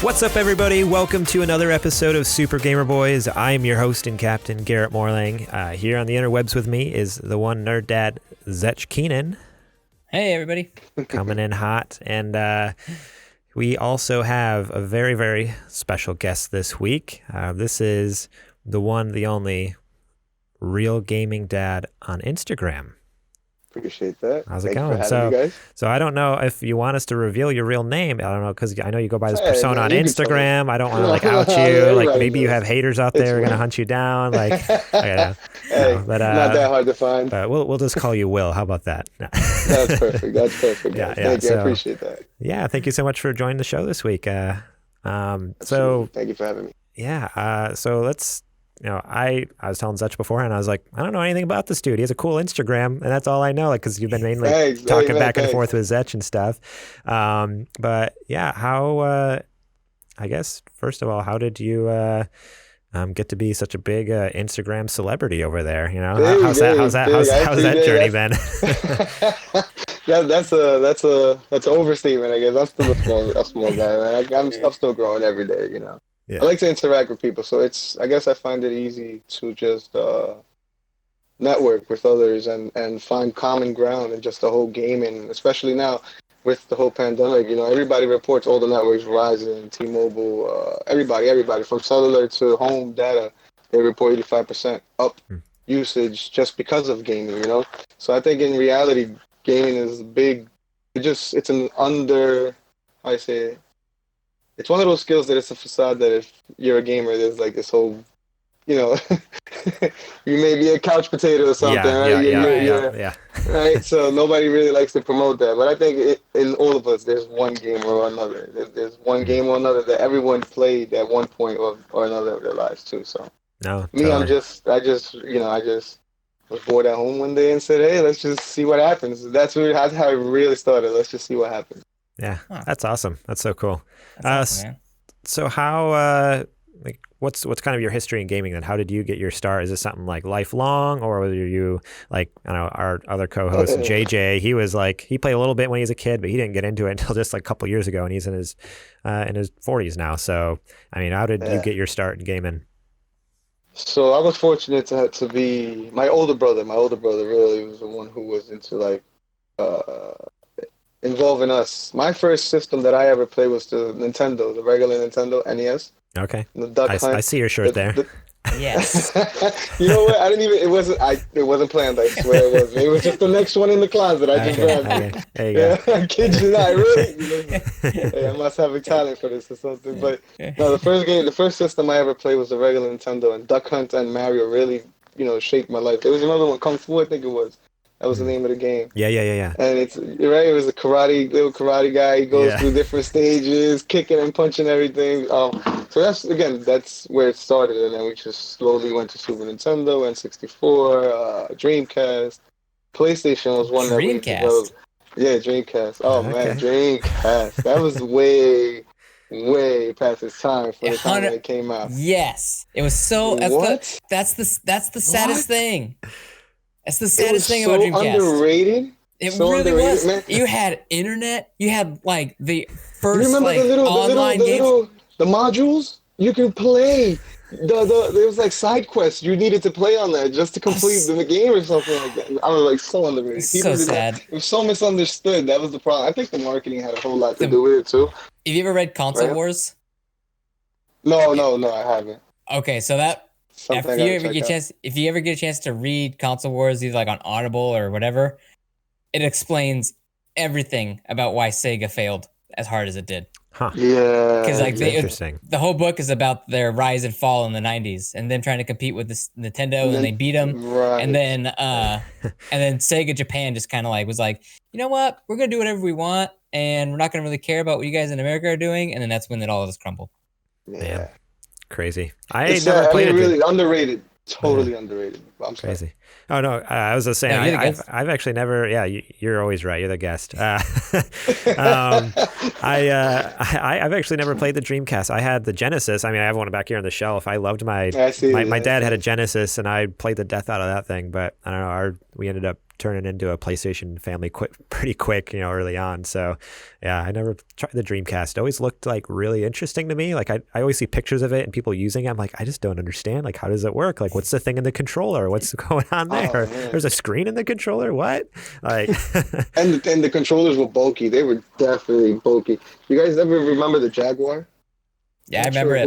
What's up, everybody? Welcome to another episode of Super Gamer Boys. I am your host and captain, Garrett Morlang. Here on the interwebs with me is the one nerd dad, Zetch Keenan. Hey, everybody. Coming in hot. And we also have a very, very special guest this week. This is the one, the only real gaming dad on Instagram. Appreciate that. How's it Thank going? You for having me, guys. So I don't know if you want us to reveal your real name. I don't know, because I know you go by this persona on Instagram. I don't want to like out you. Like maybe you have haters out there who are gonna hunt you down. Like, but not that hard to find. But we'll just call you Will. How about that? That's perfect. That's perfect. Yeah, thank you. I appreciate that. Yeah, thank you so much for joining the show this week. So thank you for having me. Yeah. So let's. I was telling Zetch beforehand, I was like, I don't know anything about this dude. He has a cool Instagram, and that's all I know, like, because you've been mainly talking back and forth with Zetch and stuff. But yeah, how? I guess first of all, how did you get to be such a big Instagram celebrity over there? You know, how's that journey been? That's an overstatement, I guess. I'm still a small guy, man. I'm still growing every day, you know. Yeah. I like to interact with people, so I guess I find it easy to just network with others and find common ground in just the whole gaming, especially now with the whole pandemic. You know, everybody reports all the networks, Verizon, T-Mobile, everybody from cellular to home data, they report 85% up usage just because of gaming, you know? So I think in reality, gaming is big. It's an it's one of those skills that it's a facade that if you're a gamer, there's like this whole, you know, you may be a couch potato or something, right? Yeah. Right? So nobody really likes to promote that. But I think in all of us, there's one game or another. There's one game or another that everyone played at one point or another of their lives too. So totally. I just was bored at home one day and said, hey, let's just see what happens. That's how it really started. Let's just see what happens. Yeah, that's awesome. That's so cool. That's awesome, man. So how, what's kind of your history in gaming then? How did you get your start? Is this something like lifelong, or were you like, I don't know, our other co-host, JJ, he played a little bit when he was a kid, but he didn't get into it until just like a couple years ago, and he's in his 40s now. So, I mean, how did you get your start in gaming? So I was fortunate to be, my older brother really was the one who was into involving us. My first system that I ever played was the regular Nintendo NES. Okay. I see your shirt there. Yes. You know what? It wasn't planned. I swear it wasn't. It was just the next one in the closet. I just grabbed it. There you go. I kid you not, really. Hey, I must have a talent for this or something. But no, the first system I ever played was the regular Nintendo, and Duck Hunt and Mario really, shaped my life. There was another one, Kung Fu, I think it was. That was the name of the game. Yeah. And it was a little karate guy. He goes through different stages, kicking and punching everything. So that's where it started. And then we just slowly went to Super Nintendo, N64, Dreamcast. PlayStation was one Dreamcast. That we developed. Yeah, Dreamcast. Oh, man, Dreamcast. That was way past its time for the time that it came out. Yes. It was so... What? That's the saddest thing. That's the saddest thing about Dreamcast. Underrated. It really was. Man. You had internet. You had like the first online games. The modules you could play. There was like side quests you needed to play on that just to complete the game or something like that. I was like so underrated. So sad. It was so misunderstood. That was the problem. I think the marketing had a whole lot to do with it too. Have you ever read Console Wars? No, I haven't. Okay, so that. If you ever get a chance to read Console Wars, either like on Audible or whatever, it explains everything about why Sega failed as hard as it did. Huh. Yeah. Because interesting. The whole book is about their rise and fall in the 90s, and them trying to compete with this Nintendo, and they beat them. Right. And then Sega Japan just kind of was like, you know what? We're gonna do whatever we want, and we're not gonna really care about what you guys in America are doing. And then that's when it all just crumbled. Yeah. Man. Crazy. I never played it. Really underrated. Totally underrated. I'm sorry. Crazy. Oh no, I was just saying. I've actually never. Yeah, you're always right. You're the guest. I've actually never played the Dreamcast. I had the Genesis. I mean, I have one back here on the shelf. I loved my dad had a Genesis, and I played the death out of that thing. But I don't know. We ended up turning into a PlayStation family pretty quick, early on. So yeah, I never tried the Dreamcast. It always looked like really interesting to me. Like I always see pictures of it and people using it. I'm like, I just don't understand. Like, how does it work? Like, what's the thing in the controller? What's going on there? There's a screen in the controller. What? Like, and the controllers were bulky. They were definitely bulky. You guys ever remember the Jaguar? Yeah, I remember it,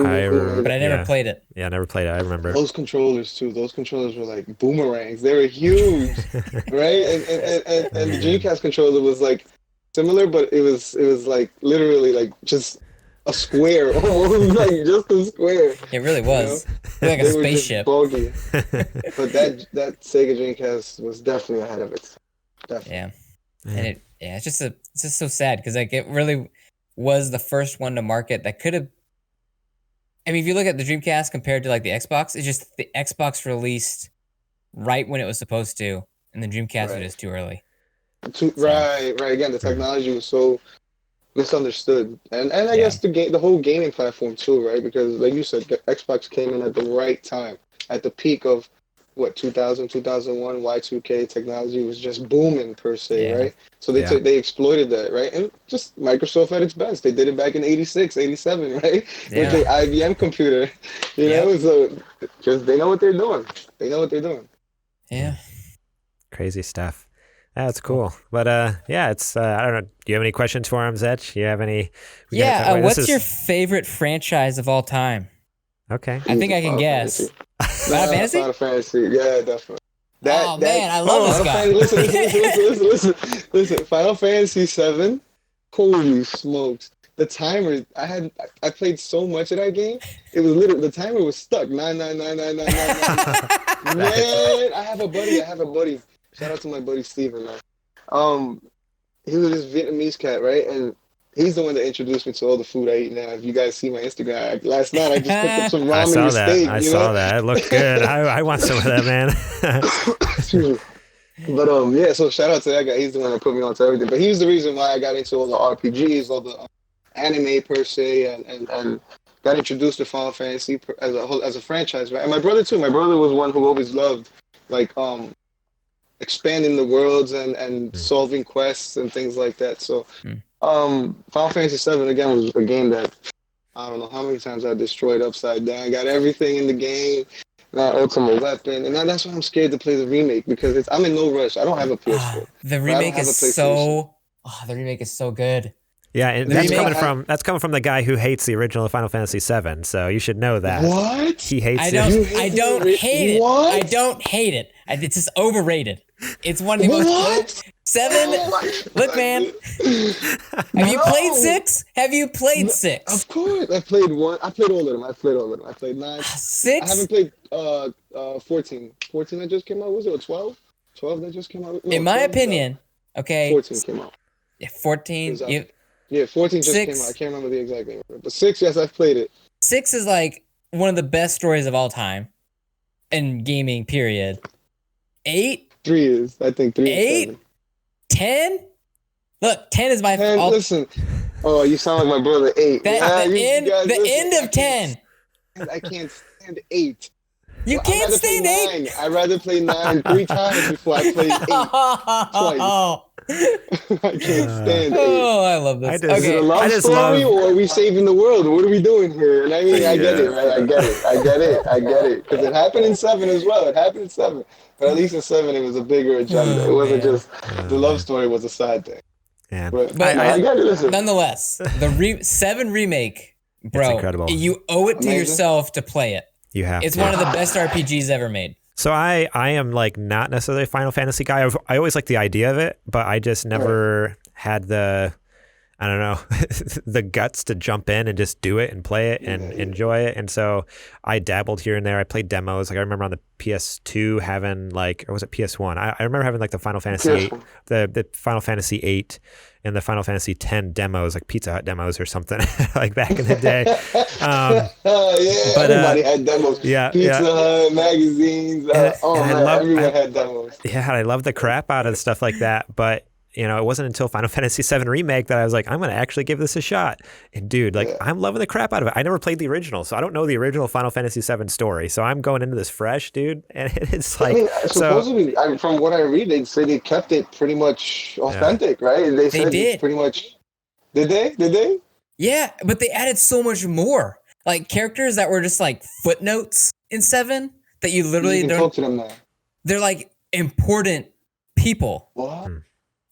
but I never played it. Yeah, I never played it. I remember those controllers too. Those controllers were like boomerangs. They were huge, right? And the Dreamcast controller was like similar, but it was like literally like just a square, almost like just a square. It really was like a spaceship. Bulky. But that Sega Dreamcast was definitely ahead of it. Definitely. Yeah, and it's just so sad because like it really was the first one to market that could have. I mean, if you look at the Dreamcast compared to like the Xbox, it's just the Xbox released right when it was supposed to, and the Dreamcast was just too early. Right. Again, the technology was so misunderstood, and I guess the whole gaming platform too, right? Because like you said, the Xbox came in at the right time, at the peak of 2000, 2001, Y2K technology was just booming per se, right? So they exploited that, right? And just Microsoft at its best. They did it back in 86, 87, right? With the IBM computer, you know, so because they know what they're doing. Yeah. Crazy stuff. That's cool. But it's I don't know. Do you have any questions for him, Zetch? Do you have any? What's your favorite franchise of all time? Okay. I think I can guess. Final Fantasy? Final Fantasy, yeah, definitely. Man, I love this guy. Listen. Final Fantasy 7. Holy smokes! The timer. I played so much of that game. It was literally the timer was stuck. 9999999. Man, I have a buddy. Shout out to my buddy Steven, man. He was this Vietnamese cat, right? And he's the one that introduced me to all the food I eat now. If you guys see my Instagram, last night I just cooked up some ramen and steak. I saw that. It looked good. I want some of that, man. But so shout out to that guy. He's the one that put me onto everything. But he's the reason why I got into all the RPGs, all the anime per se, and got introduced to Final Fantasy as a franchise, right? And my brother too. My brother was one who always loved like expanding the worlds and solving quests and things like that. So Final Fantasy 7 again was a game that I don't know how many times I destroyed upside down. I got everything in the game, my ultimate weapon, and that's why I'm scared to play the remake because I'm in no rush. I don't have a PS4. The remake is so good. Yeah, and that's coming from the guy who hates the original Final Fantasy VII. So you should know that. What? He hates it. I don't hate it. What? I don't hate it. It's just overrated. It's one of the most. 7. Look, man. Have you played 6? Have you played 6? Of course. I played 1. I played all of them. I played 9. 6? I haven't played 14. 14 that just came out. Was it 12? 12 that just came out? No, in my opinion, okay. 14 came out. Yeah, 14. 14 just came out. I can't remember the exact name. But 6, yes, I've played it. 6 is like one of the best stories of all time in gaming, period. 8? 3 is. I think 3 8? is 10? Look, 10 is my fault. Listen. Oh, you sound like my brother. 8. The end of 10. I can't stand 8. You can't stand 8? I'd rather play 9 3 times before I play 8 twice. I can't stand 8. Oh, I love this. Is it a love story or are we saving the world? What are we doing here? And I mean, I get it, right? I get it. Because it happened in 7 as well. But at least in 7, it was a bigger agenda. It wasn't just the love story was a side thing. Yeah. But I get it. Listen. Nonetheless, the 7 remake, bro, incredible. You owe it to yourself to play it. You have. It's one of the best RPGs ever made. So I am like not necessarily a Final Fantasy guy. I always liked the idea of it, but I just never had the, I don't know, the guts to jump in and just do it and play it and enjoy it. And so I dabbled here and there. I played demos. Like I remember on the PS2 having like, or was it PS1? I remember having like the Final Fantasy 8, the Final Fantasy 8 in the Final Fantasy X demos, like Pizza Hut demos or something, like back in the day. But everybody had demos. Yeah, Pizza Hut, magazines. Everyone had demos. Yeah, I love the crap out of stuff like that. But it wasn't until Final Fantasy VII Remake that I was like, I'm going to actually give this a shot. And dude, I'm loving the crap out of it. I never played the original, so I don't know the original Final Fantasy VII story. So I'm going into this fresh, dude. And it's like, supposedly, from what I read, they say they kept it pretty much authentic, right? They said did. Pretty much. Did they? Yeah, but they added so much more. Like characters that were just like footnotes in 7 that you literally don't talk to them now. They're like important people. What?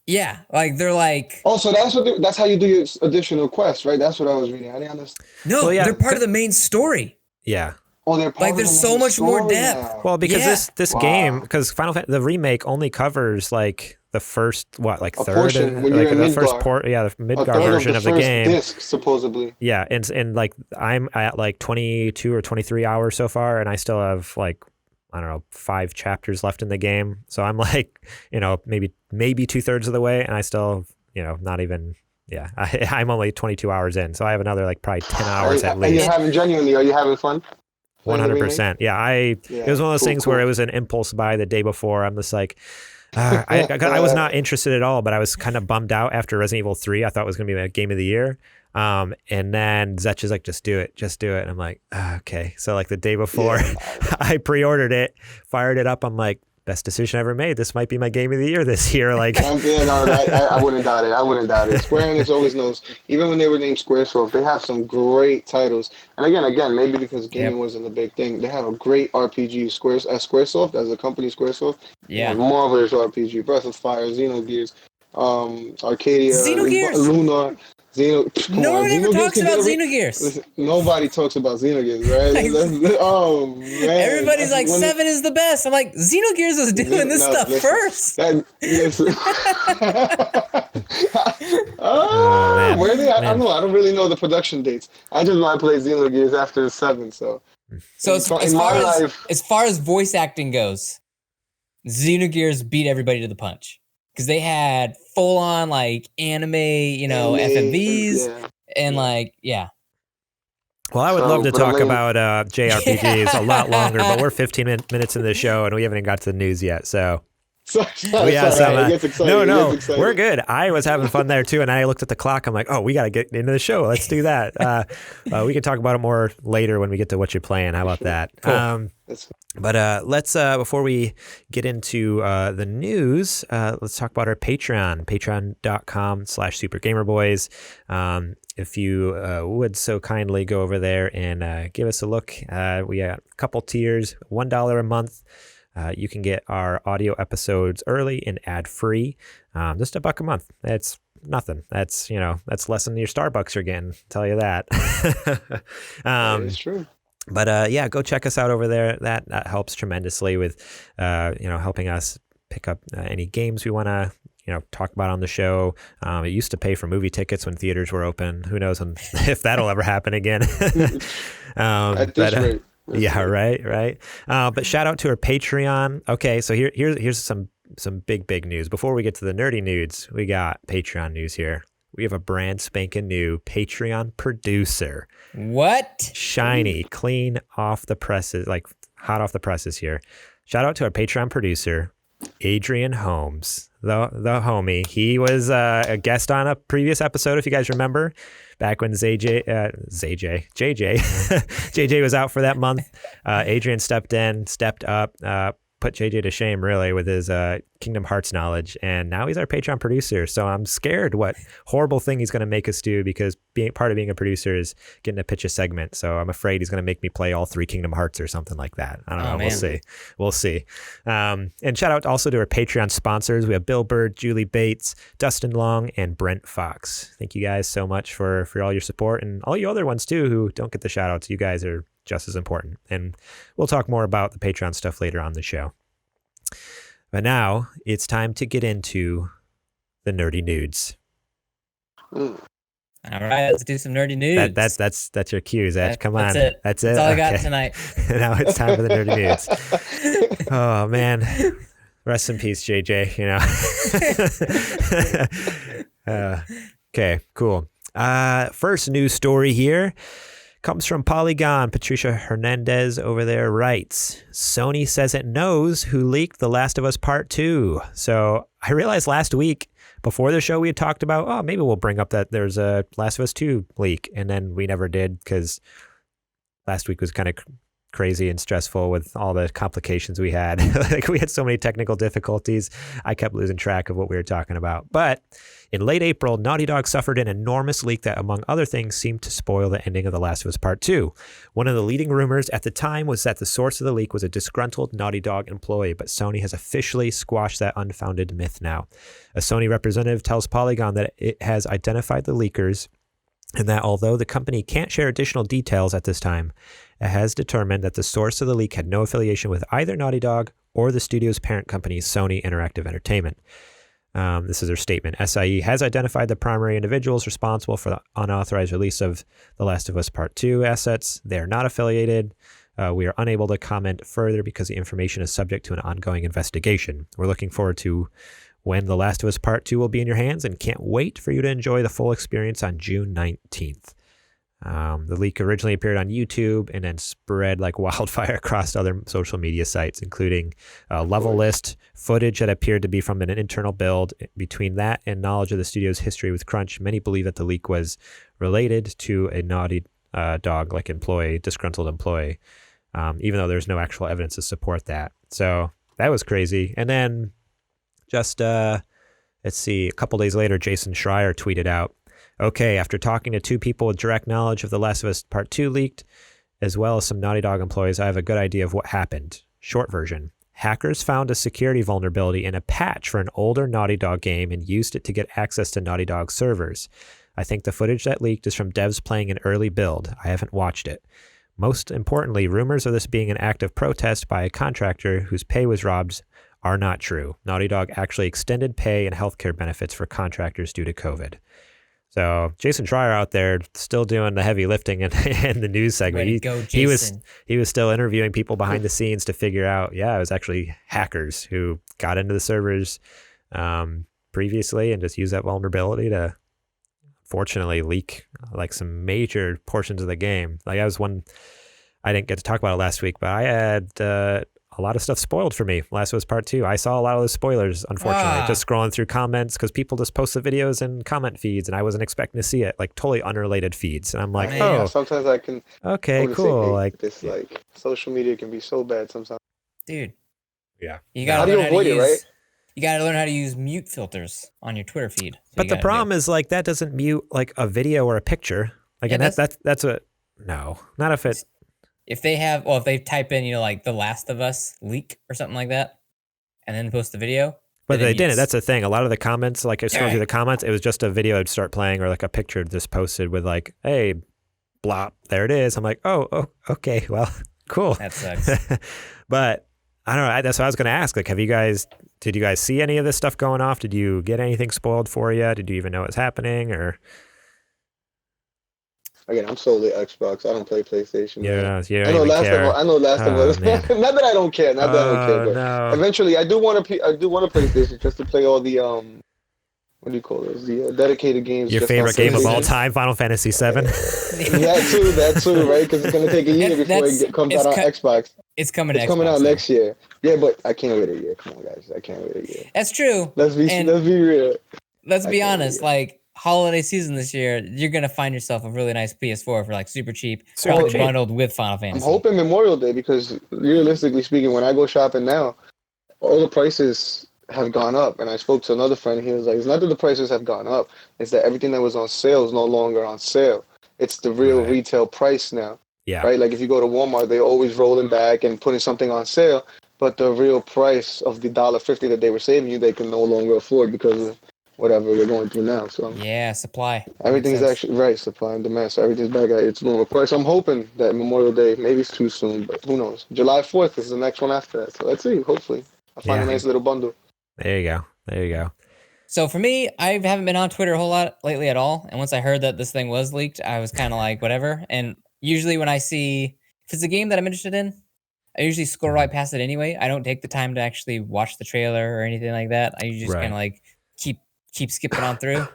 Yeah, like they're like. Oh, so that's how you do your additional quests, right? That's what I was reading. I didn't understand. No, they're part of the main story. Yeah. Oh, they're part of there's so much more depth. Now. Well, because this game, because the remake only covers like the first third, like the first the Midgar version of the game. Disc, supposedly. Yeah, and like I'm at like 22 or 23 hours so far, and I still have like, I don't know, 5 chapters left in the game. So I'm like, maybe 2/3 of the way, and I still, not even. Yeah, I'm only 22 hours in, so I have another like probably 10 hours at least. Are you having fun? 100%. Yeah, it was one of those things where it was an impulse buy the day before. I'm just like, I was not interested at all, but I was kind of bummed out after Resident Evil 3. I thought it was going to be my game of the year. And then Zetch is like, just do it. And I'm like, okay. So like the day before, I pre-ordered it, fired it up. I'm like, best decision I ever made. This might be my game of the year this year. Like, I wouldn't doubt it. Square Enix always knows. Even when they were named Squaresoft, they have some great titles. And again, maybe because gaming wasn't a big thing, they have a great RPG. Squaresoft, as a company, Squaresoft, marvelous RPG. Breath of Fire, Xenogears, Arcadia, Lunar. No one ever talks about Xenogears. Listen, nobody talks about Xenogears, right? Oh man! Everybody's like 7 is the best. I'm like, Xenogears was doing this stuff first. Where are they? I don't know. I don't really know the production dates. I just know I played Xenogears after 7. So as far as voice acting goes, Xenogears beat everybody to the punch. Because they had full on like anime, FMVs and Well, I would love to talk about JRPGs a lot longer, but we're 15 minutes into the show and we haven't even got to the news yet. So we're good. I was having fun there too, and I looked at the clock. I'm like, oh, we got to get into the show. Let's do that. We can talk about it more later when we get to what you're playing. How about that? Cool. But let's before we get into the news, let's talk about our Patreon, patreon.com/supergamerboys. If you would so kindly go over there and give us a look. We got a couple tiers, $1 a month. You can get our audio episodes early and ad-free. Just $1 a month. That's nothing. That's that's less than your Starbucks you're getting. I'll tell you that. That is true. But go check us out over there. That helps tremendously with helping us pick up any games we want to talk about on the show. It used to pay for movie tickets when theaters were open. Who knows if that'll ever happen again. At this rate. Yeah, right. But shout out to our Patreon. Okay, so here's some big news. Before we get to the nerdy nudes, we got Patreon news here. We have a brand spanking new Patreon producer. What? Shiny, clean off the presses, like hot off the presses here. Shout out to our Patreon producer, Adrian Holmes, the homie. He was a guest on a previous episode, if you guys remember. Back when JJ was out for that month, Adrian stepped up, put JJ to shame really with his Kingdom Hearts knowledge, and now he's our Patreon producer. So I'm scared what horrible thing he's going to make us do, because being a producer is getting to pitch a segment. So I'm afraid he's going to make me play all 3 Kingdom Hearts or something like that. I don't know. Man. We'll see. And shout out also to our Patreon sponsors. We have Bill Bird, Julie Bates, Dustin Long, and Brent Fox. Thank you guys so much for all your support, and all you other ones too who don't get the shout outs. You guys are just as important. And we'll talk more about the Patreon stuff later on the show. But now it's time to get into the nerdy nudes. All right, let's do some nerdy nudes. That's your cue, Zach. Come on. That's it. That's all I got tonight. Now it's time for the nerdy nudes. Oh man. Rest in peace, JJ, Okay, cool. First news story here comes from Polygon. Patricia Hernandez over there writes, Sony says it knows who leaked The Last of Us Part 2. So I realized last week before the show we had talked about, oh, maybe we'll bring up that there's a Last of Us 2 leak. And then we never did because last week was kind of crazy and stressful with all the complications we had. Like we had so many technical difficulties. I kept losing track of what we were talking about. But in late April, Naughty Dog suffered an enormous leak that, among other things, seemed to spoil the ending of The Last of Us Part 2. One of the leading rumors at the time was that the source of the leak was a disgruntled Naughty Dog employee, but Sony has officially squashed that unfounded myth now. A Sony representative tells Polygon that it has identified the leakers and that although the company can't share additional details at this time, it has determined that the source of the leak had no affiliation with either Naughty Dog or the studio's parent company, Sony Interactive Entertainment. This is their statement. SIE has identified the primary individuals responsible for the unauthorized release of The Last of Us Part 2 assets. They are not affiliated. We are unable to comment further because the information is subject to an ongoing investigation. We're looking forward to when The Last of Us Part 2 will be in your hands and can't wait for you to enjoy the full experience on June 19th. The leak originally appeared on YouTube and then spread like wildfire across other social media sites, including level list footage that appeared to be from an internal build. Between that and knowledge of the studio's history with crunch, many believe that the leak was related to a Naughty Dog like employee, disgruntled employee, even though there's no actual evidence to support that. So that was crazy. And then just let's see, a couple days later, Jason Schreier tweeted out, okay, after talking to two people with direct knowledge of The Last of Us Part 2 leaked, as well as some Naughty Dog employees, I have a good idea of what happened. Short version. Hackers found a security vulnerability in a patch for an older Naughty Dog game and used it to get access to Naughty Dog servers. I think the footage that leaked is from devs playing an early build. I haven't watched it. Most importantly, rumors of this being an act of protest by a contractor whose pay was robbed are not true. Naughty Dog actually extended pay and healthcare benefits for contractors due to COVID. So Jason Schreier out there still doing the heavy lifting in the news segment. He was still interviewing people behind the scenes to figure out, it was actually hackers who got into the servers previously and just used that vulnerability to fortunately leak like some major portions of the game. Like I didn't get to talk about it last week, but I had a lot of stuff spoiled for me. Last of Us Part 2. I saw a lot of those spoilers, unfortunately, just scrolling through comments because people just post the videos in comment feeds and I wasn't expecting to see it, like totally unrelated feeds. And I'm like, sometimes I can. Okay, cool. Like this, like social media can be so bad sometimes. Dude. Yeah. You gotta learn how to use, right? You gotta learn how to use mute filters on your Twitter feed. But the problem is like that doesn't mute like a video or a picture. Like, and that's a no, not if it. If they type in, like The Last of Us leak or something like that, and then post the video. But they didn't. That's the thing. A lot of the comments, like I scrolled through the comments, it was just a video that'd start playing or like a picture just posted with like, hey, blop, there it is. I'm like, oh, okay, well, cool. That sucks. But I don't know. That's what I was going to ask. Like, did you guys see any of this stuff going off? Did you get anything spoiled for you? Did you even know it was happening or? Again, I'm solely Xbox. I don't play PlayStation. Yeah, I know Last of Us. Not that I don't care. But eventually, I do want a PlayStation just to play all the what do you call those? The dedicated games. Your favorite game of all time, Final Fantasy VII. that too, right? Because it's gonna take a year before it comes out on Xbox. It's coming out next year. Yeah, but I can't wait a year. Come on, guys, I can't wait a year. That's true. Let's be real. Let's be honest. Like holiday season this year, you're gonna find yourself a really nice PS4 for like super cheap, bundled with Final Fantasy. I'm hoping Memorial Day because realistically speaking, when I go shopping now, all the prices have gone up. And I spoke to another friend. He was like, "It's not that the prices have gone up; it's that everything that was on sale is no longer on sale. It's the real retail price now." Yeah. Right. Like if you go to Walmart, they're always rolling back and putting something on sale, but the real price of the $1.50 that they were saving you, they can no longer afford because of whatever we're going through now. So supply. Everything's actually supply and demand. So everything's back at its normal price. I'm hoping that Memorial Day, maybe it's too soon, but who knows? July 4th is the next one after that. So let's see. Hopefully, I'll find a nice little bundle. There you go. So for me, I haven't been on Twitter a whole lot lately at all. And once I heard that this thing was leaked, I was kind of like, whatever. And usually when I see, if it's a game that I'm interested in, I usually scroll right past it anyway. I don't take the time to actually watch the trailer or anything like that. I usually just kind of like keep skipping on through.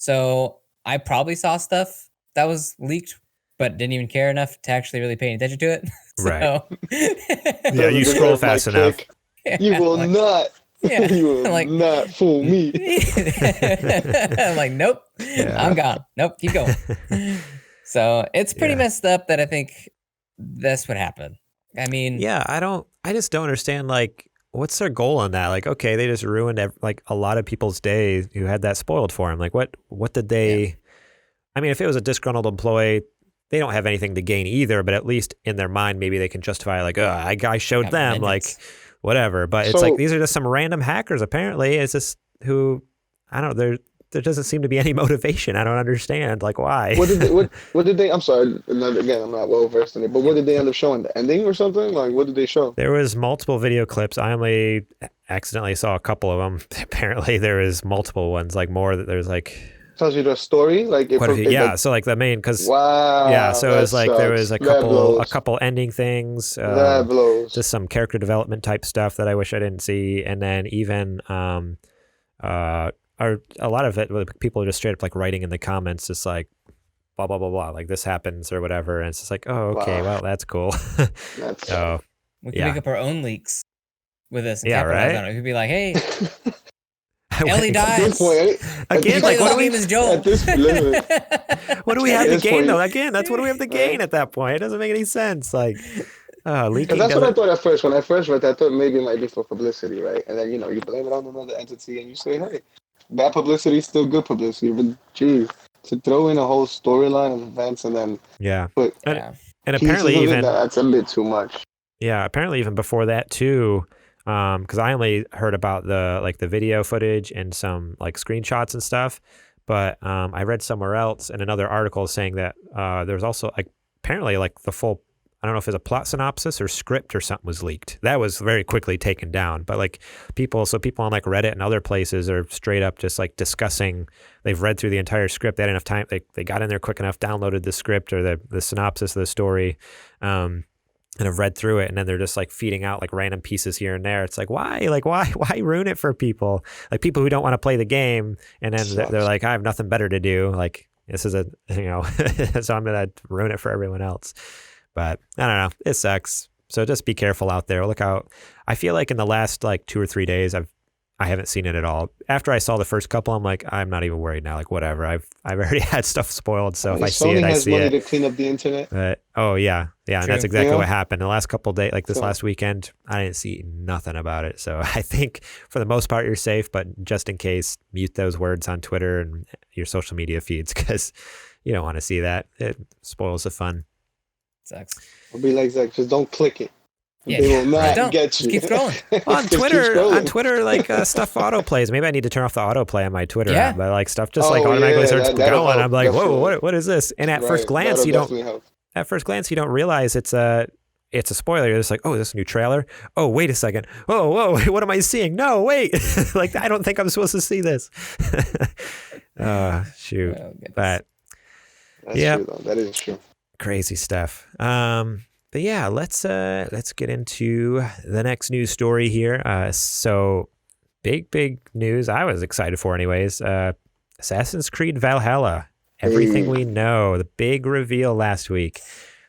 So I probably saw stuff that was leaked, but didn't even care enough to actually really pay attention to it. Right. Yeah, you scroll fast enough. You will not. Yeah. You will not fool me. I'm like, nope. Yeah. I'm gone. Nope. Keep going. So it's pretty messed up that I think that's what happened. I mean, yeah, I just don't understand, like, what's their goal on that? Like, okay, they just ruined like a lot of people's day who had that spoiled for them. Like, what did they, I mean, if it was a disgruntled employee, they don't have anything to gain either, but at least in their mind, maybe they can justify like, oh, I showed them, like, whatever. But it's like, these are just some random hackers, apparently. It's just who, I don't know, there doesn't seem to be any motivation. I don't understand, like, why. What did they, I'm sorry, again, I'm not well versed in it, but what did they end up showing? The ending or something? Like, what did they show? There was multiple video clips. I only accidentally saw a couple of them. Apparently there is multiple ones, like more that there's like... Tells you the story? Like, so like the main, because... Wow. Yeah, so it was like, there was a couple ending things. That blows. Just some character development type stuff that I wish I didn't see. And then even... a lot of it, people are just straight up like writing in the comments, just like blah blah blah blah, like this happens or whatever, and it's just like, oh, okay, well, that's cool. So we can make up our own leaks with this. Yeah, right. On it. We could be like, hey, Ellie dies again. Like, what do we? What do we have to gain though? Again, that's what do we have to gain at that point? It doesn't make any sense. Like, leaking. That's what I thought at first. When I first read that, I thought maybe it might be for publicity, right? And then you blame it on another entity, and you say, hey. Bad publicity is still good publicity, but geez, to throw in a whole storyline of events and then and apparently even that's a bit too much. Yeah, apparently even before that too, because I only heard about the video footage and some like screenshots and stuff, but I read somewhere else in another article saying that there's also like apparently like the full, I don't know if it's a plot synopsis or script or something was leaked. That was very quickly taken down. But like people on like Reddit and other places are straight up just like discussing, they've read through the entire script. They had enough time. They got in there quick enough, downloaded the script or the synopsis of the story, and have read through it. And then they're just like feeding out like random pieces here and there. It's like, why ruin it for people? Like people who don't want to play the game. And then they're like, I have nothing better to do. Like this is so I'm going to ruin it for everyone else. But I don't know. It sucks. So just be careful out there. Look out. I feel like in the last like 2 or 3 days, I haven't seen it at all. After I saw the first couple, I'm like, I'm not even worried now. Like whatever. I've already had stuff spoiled. So if I see it, I see it. Sony has money to clean up the internet. But, yeah. And that's exactly what happened. The last couple of days, like this last weekend, I didn't see nothing about it. So I think for the most part, you're safe. But just in case, mute those words on Twitter and your social media feeds because you don't want to see that. It spoils the fun. Sucks. I'll be like Zach, just don't click it. Yeah, they will not get you. Keep scrolling. On Twitter, like stuff autoplays. Maybe I need to turn off the autoplay on my Twitter app, but like stuff just like automatically starts going. I'm like, whoa, what is this? And at first glance, you don't realize it's a spoiler. You're just like, oh, is this a new trailer? Oh, wait a second. Oh, whoa, what am I seeing? No, wait. Like I don't think I'm supposed to see this. Shoot. But that's true, though. That is true. Crazy stuff. But yeah, let's get into the next news story here. So big news I was excited for anyways. Assassin's Creed Valhalla. Everything we know. The big reveal last week.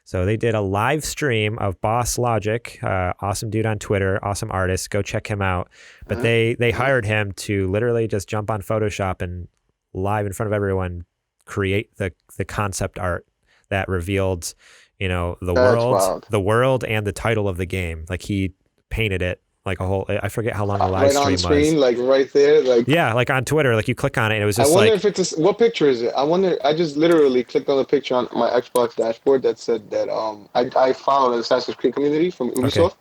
So they did a live stream of Boss Logic, awesome dude on Twitter, awesome artist. Go check him out. But they hired him to literally just jump on Photoshop and live in front of everyone create the concept art that revealed, the world and the title of the game. Like he painted it like a whole. I forget how long the live stream was. Right on screen, like right there, like like on Twitter, like you click on it, and it was just. I wonder if it's what picture is it? I wonder. I just literally clicked on the picture on my Xbox dashboard that said that I followed the Assassin's Creed community from Ubisoft. Okay.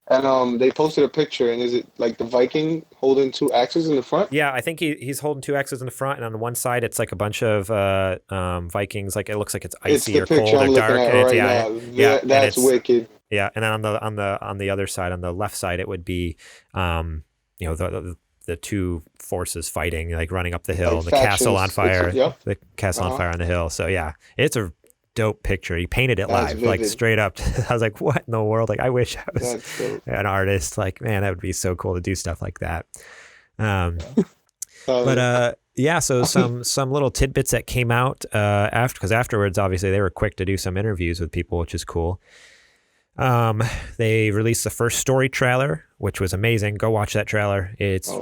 And they posted a picture, and is it like the Viking holding 2 axes in the front? Yeah, I think he's holding 2 axes in the front, and on the one side it's like a bunch of Vikings. Like it looks like it's icy or cold or dark. And that's wicked. Yeah, and then on the other side, on the left side, it would be the 2 forces fighting, like running up the hill, and the castle on fire. The castle on fire on the hill. So yeah, it's a dope picture. He painted it live, like straight up. I was like, what in the world? Like I wish I was an artist. Like, man, that would be so cool to do stuff like that. But Yeah, so some little tidbits that came out because afterwards, obviously, they were quick to do some interviews with people, which is cool. They released the first story trailer, which was amazing. Go watch that trailer. It's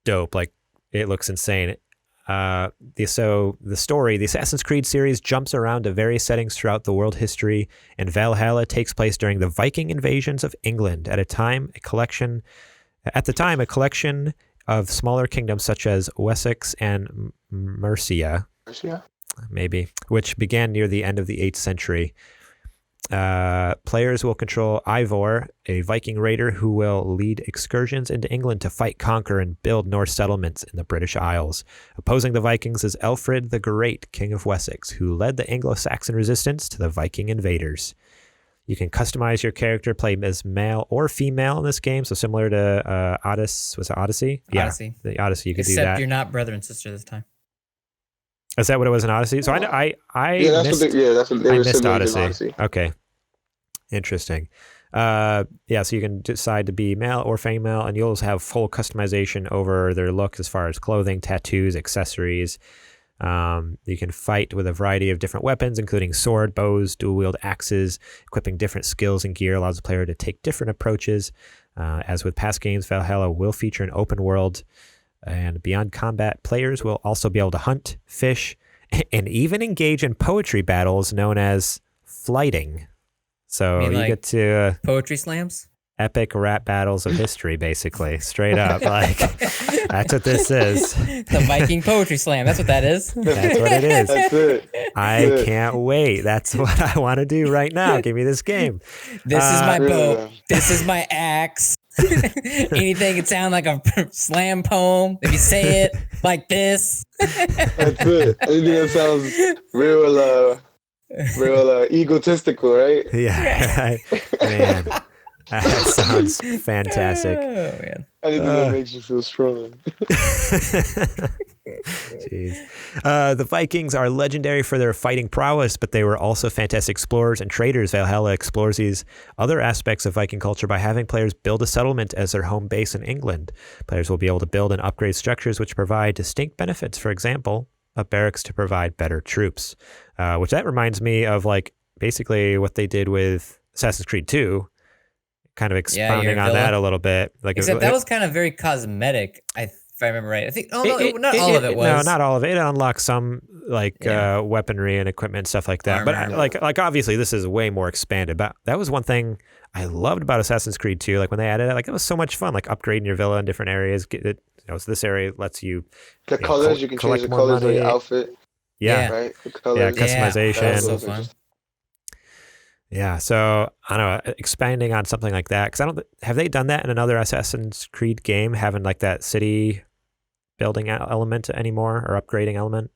dope. Like, it looks insane. The story, the Assassin's Creed series, jumps around to various settings throughout the world history, and Valhalla takes place during the Viking invasions of England. At the time, a collection of smaller kingdoms such as Wessex and Mercia, maybe, which began near the end of the 8th century. Players will control Ivor, a Viking raider who will lead excursions into England to fight, conquer, and build Norse settlements in the British Isles. Opposing the Vikings is Alfred the Great, King of Wessex, who led the Anglo-Saxon resistance to the Viking invaders. You can customize your character, play as male or female in this game, so similar to Odyssey. Was it Odyssey? Odyssey. Yeah, the Odyssey. You could do that. Except you're not brother and sister this time. Is that what it was in Odyssey? So I missed Odyssey. Okay, interesting. So you can decide to be male or female, and you'll have full customization over their look as far as clothing, tattoos, accessories. You can fight with a variety of different weapons, including sword, bows, dual-wield axes. Equipping different skills and gear allows the player to take different approaches. As with past games, Valhalla will feature an open world, and beyond combat, players will also be able to hunt, fish, and even engage in poetry battles known as flighting. So you get to poetry slams? Epic rap battles of history, basically, straight up. Like, that's what this is. The Viking poetry slam. That's what that is. That's what it is. That's it. I can't wait. That's what I want to do right now. Give me this game. This is my bow. This is my axe. Anything can sound like a slam poem if you say it like this. That's it. Anything that sounds real egotistical, right? Yeah, man. That sounds fantastic. Oh, man. Anything that makes you feel strong. Jeez. The Vikings are legendary for their fighting prowess, but they were also fantastic explorers and traders. Valhalla explores these other aspects of Viking culture by having players build a settlement as their home base in England. Players will be able to build and upgrade structures which provide distinct benefits. For example, a barracks to provide better troops, which that reminds me of like basically what they did with Assassin's Creed 2. Kind of expounding on that a little bit. Like, except that was kind of very cosmetic, if I remember right. I think not all of it was. No, not all of it. It unlocked some weaponry and equipment and stuff like that. But like obviously this is way more expanded. But that was one thing I loved about Assassin's Creed 2. Like when they added it, like it was so much fun. Like upgrading your villa in different areas. So this area lets you colors. You can change the colors of your outfit. Yeah, right. The colors. Yeah, customization. That was so fun. Yeah, so I don't know, expanding on something like that, because have they done that in another Assassin's Creed game, having like that city building element anymore or upgrading element?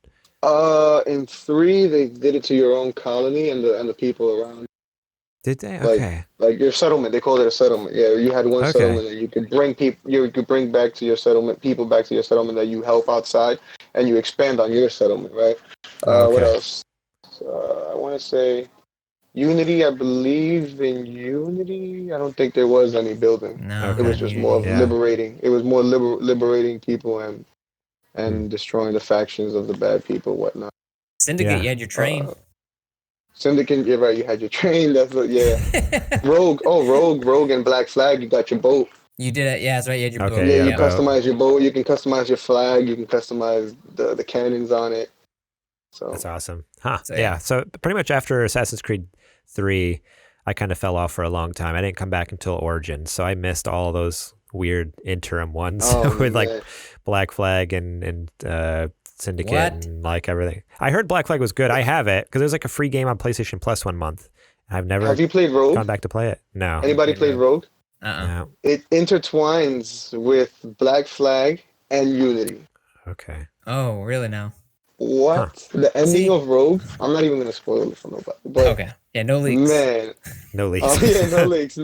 In 3 they did it to your own colony and the people around. Did they? Okay. Like your settlement, they called it a settlement. Yeah, you had one settlement that you could bring people, you could bring back to your settlement, people back to your settlement that you help outside, and you expand on your settlement, right? What else? I want to say. Unity, I believe in Unity, I don't think there was any building. No, it was just more of liberating. It was more liberating people and destroying the factions of the bad people, whatnot. Syndicate, you had your train. Syndicate, you're right. You had your train. That's what. Yeah. Rogue, and Black Flag. You got your boat. You did it. Yeah, that's right. You had your boat. Yeah, you customize your boat. You can customize your flag. You can customize the cannons on it. So that's awesome. Huh. So, yeah. So pretty much after Assassin's Creed 3, I kind of fell off for a long time. I didn't come back until Origins, so I missed all those weird interim ones with like Black Flag and Syndicate and like everything. I heard Black Flag was good. I have it because it was like a free game on PlayStation Plus 1 month. I've never. Have you played Rogue? Gone back to play it. No. Anybody played Rogue? No. It intertwines with Black Flag and Unity. Okay. Oh, really now? What? Huh. The ending of Rogue? I'm not even going to spoil it for nobody. But okay. Yeah, no leaks. Man. No leaks. Oh, yeah, no leaks. I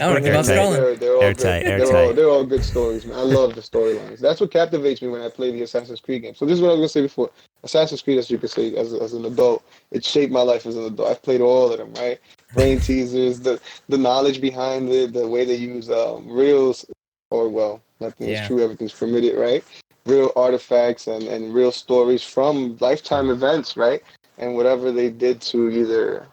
want to keep on scrolling. They're all good stories, man. I love the storylines. That's what captivates me when I play the Assassin's Creed game. So this is what I was going to say before. Assassin's Creed, as you could say, as an adult, it shaped my life as an adult. I've played all of them, right? Brain teasers, the knowledge behind it, the way they use reels, or well, nothing is true, everything's permitted, right? real artifacts and real stories from lifetime events, right? And whatever they did to either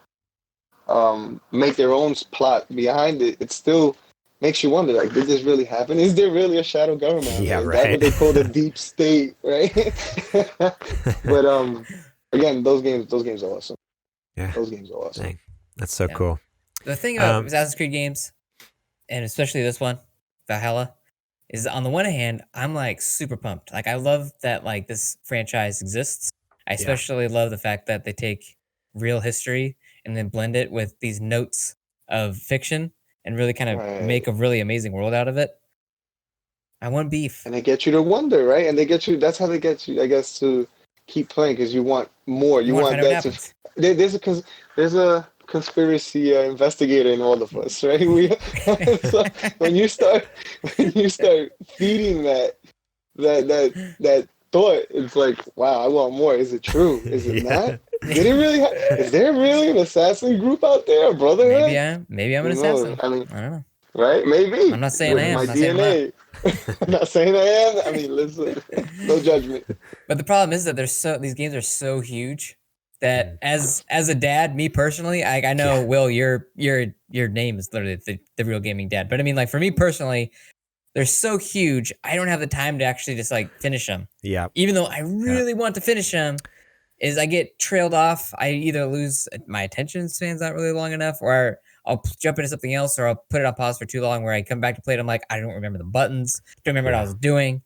make their own plot behind it, it still makes you wonder, like, did this really happen? Is there really a shadow government? Yeah, Is right. that what they call the deep state, right? But again, those games are awesome. Yeah, those games are awesome. Dang. That's so cool. The thing about Assassin's Creed games, and especially this one, Valhalla, is on the one hand, I'm like super pumped. Like, I love that like this franchise exists. I especially love the fact that they take real history and then blend it with these notes of fiction and really kind of make a really amazing world out of it. I want beef. And they get you to wonder, right? And they get you, that's how they get you, I guess, to keep playing, because you want more. You want that to, there's a conspiracy investigator in all of us, right? So when you start feeding that thought, it's like, wow, I want more. Is it true? Is it not? Did it really? Is there really an assassin group out there, brotherhood? Maybe I'm an assassin. I don't know. Right? Maybe. I'm not saying I am. My DNA. I'm not saying I am. I mean, listen, no judgment. But the problem is that these games are so huge that as a dad, me personally, I know Will, your name is literally the real gaming dad. But I mean, like, for me personally, they're so huge, I don't have the time to actually just like finish them. Yeah. Even though I really want to finish them, is I get trailed off. I either lose my attention span's not really long enough, or I'll jump into something else, or I'll put it on pause for too long where I come back to play it. I'm like, I don't remember the buttons. Don't remember what I was doing.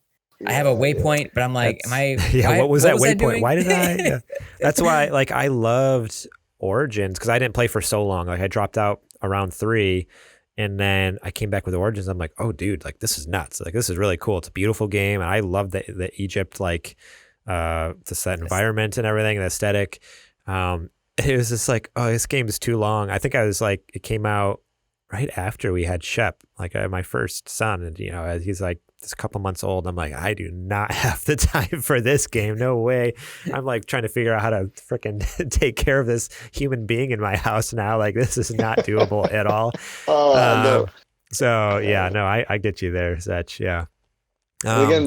I have a waypoint, but I'm like, what was that waypoint? Why did I? Yeah. That's why, like, I loved Origins, because I didn't play for so long. Like, I dropped out around 3, and then I came back with Origins. I'm like, oh, dude, like, this is nuts. Like, this is really cool. It's a beautiful game, and I love the Egypt, like, the set environment and everything, the aesthetic. It was just like, oh, this game is too long. I think I was like, it came out right after we had Shep, like my first son, and he's like just a couple months old. I'm like, I do not have the time for this game. No way. I'm like trying to figure out how to freaking take care of this human being in my house now. Like, this is not doable at all. No. So yeah, no, I get you there, Zech. Yeah. Again,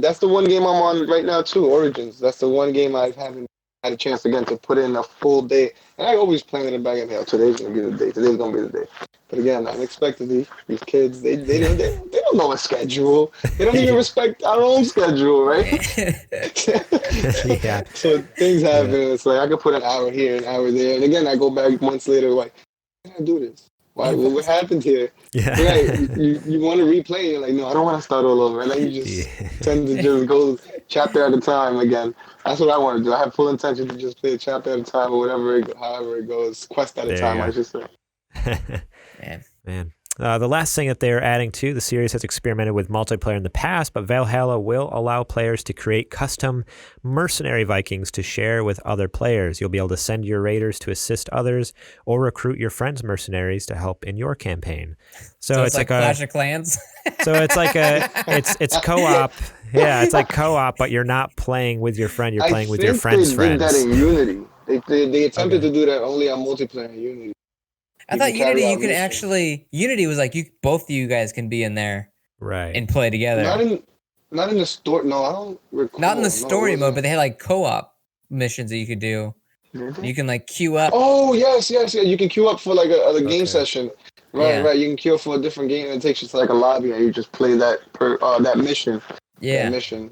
that's the one game I'm on right now too, Origins. That's the one game I haven't had a chance again to put in a full day. And I always plan it in back in hell. Today's gonna be the day. Today's gonna be the day. But again, unexpectedly, these kids, they don't know a schedule. They don't even respect our own schedule, right? Yeah. So things happen. Yeah. It's like I could put an hour here, an hour there, and again, I go back months later, like, why did I do this? What happened here? Yeah. Right. You want to replay, you're like, no, I don't want to start all over. And then you just tend to just go chapter at a time again. That's what I want to do. I have full intention to just play a chapter at a time, or however it goes, quest at a time, I should say. Man. The last thing that they're adding to the series has experimented with multiplayer in the past, but Valhalla will allow players to create custom mercenary Vikings to share with other players. You'll be able to send your raiders to assist others, or recruit your friends' mercenaries to help in your campaign. So it's like a Clash of Clans. So it's like it's co-op. Yeah, it's like co-op, but you're not playing with your friend. You're playing with your friend's friends. I think they did that in Unity. They attempted to do that only on multiplayer in Unity. I thought Unity you could actually. Unity was like both of you guys can be in there, right, and play together. Not in the story. No, I don't recall. Not in the story mode, but they had like co-op missions that you could do. Mm-hmm. You can like queue up. Oh yes. You can queue up for like a game session. Right. You can queue up for a different game, and it takes you to like a lobby, and you just play that mission. Yeah. That mission.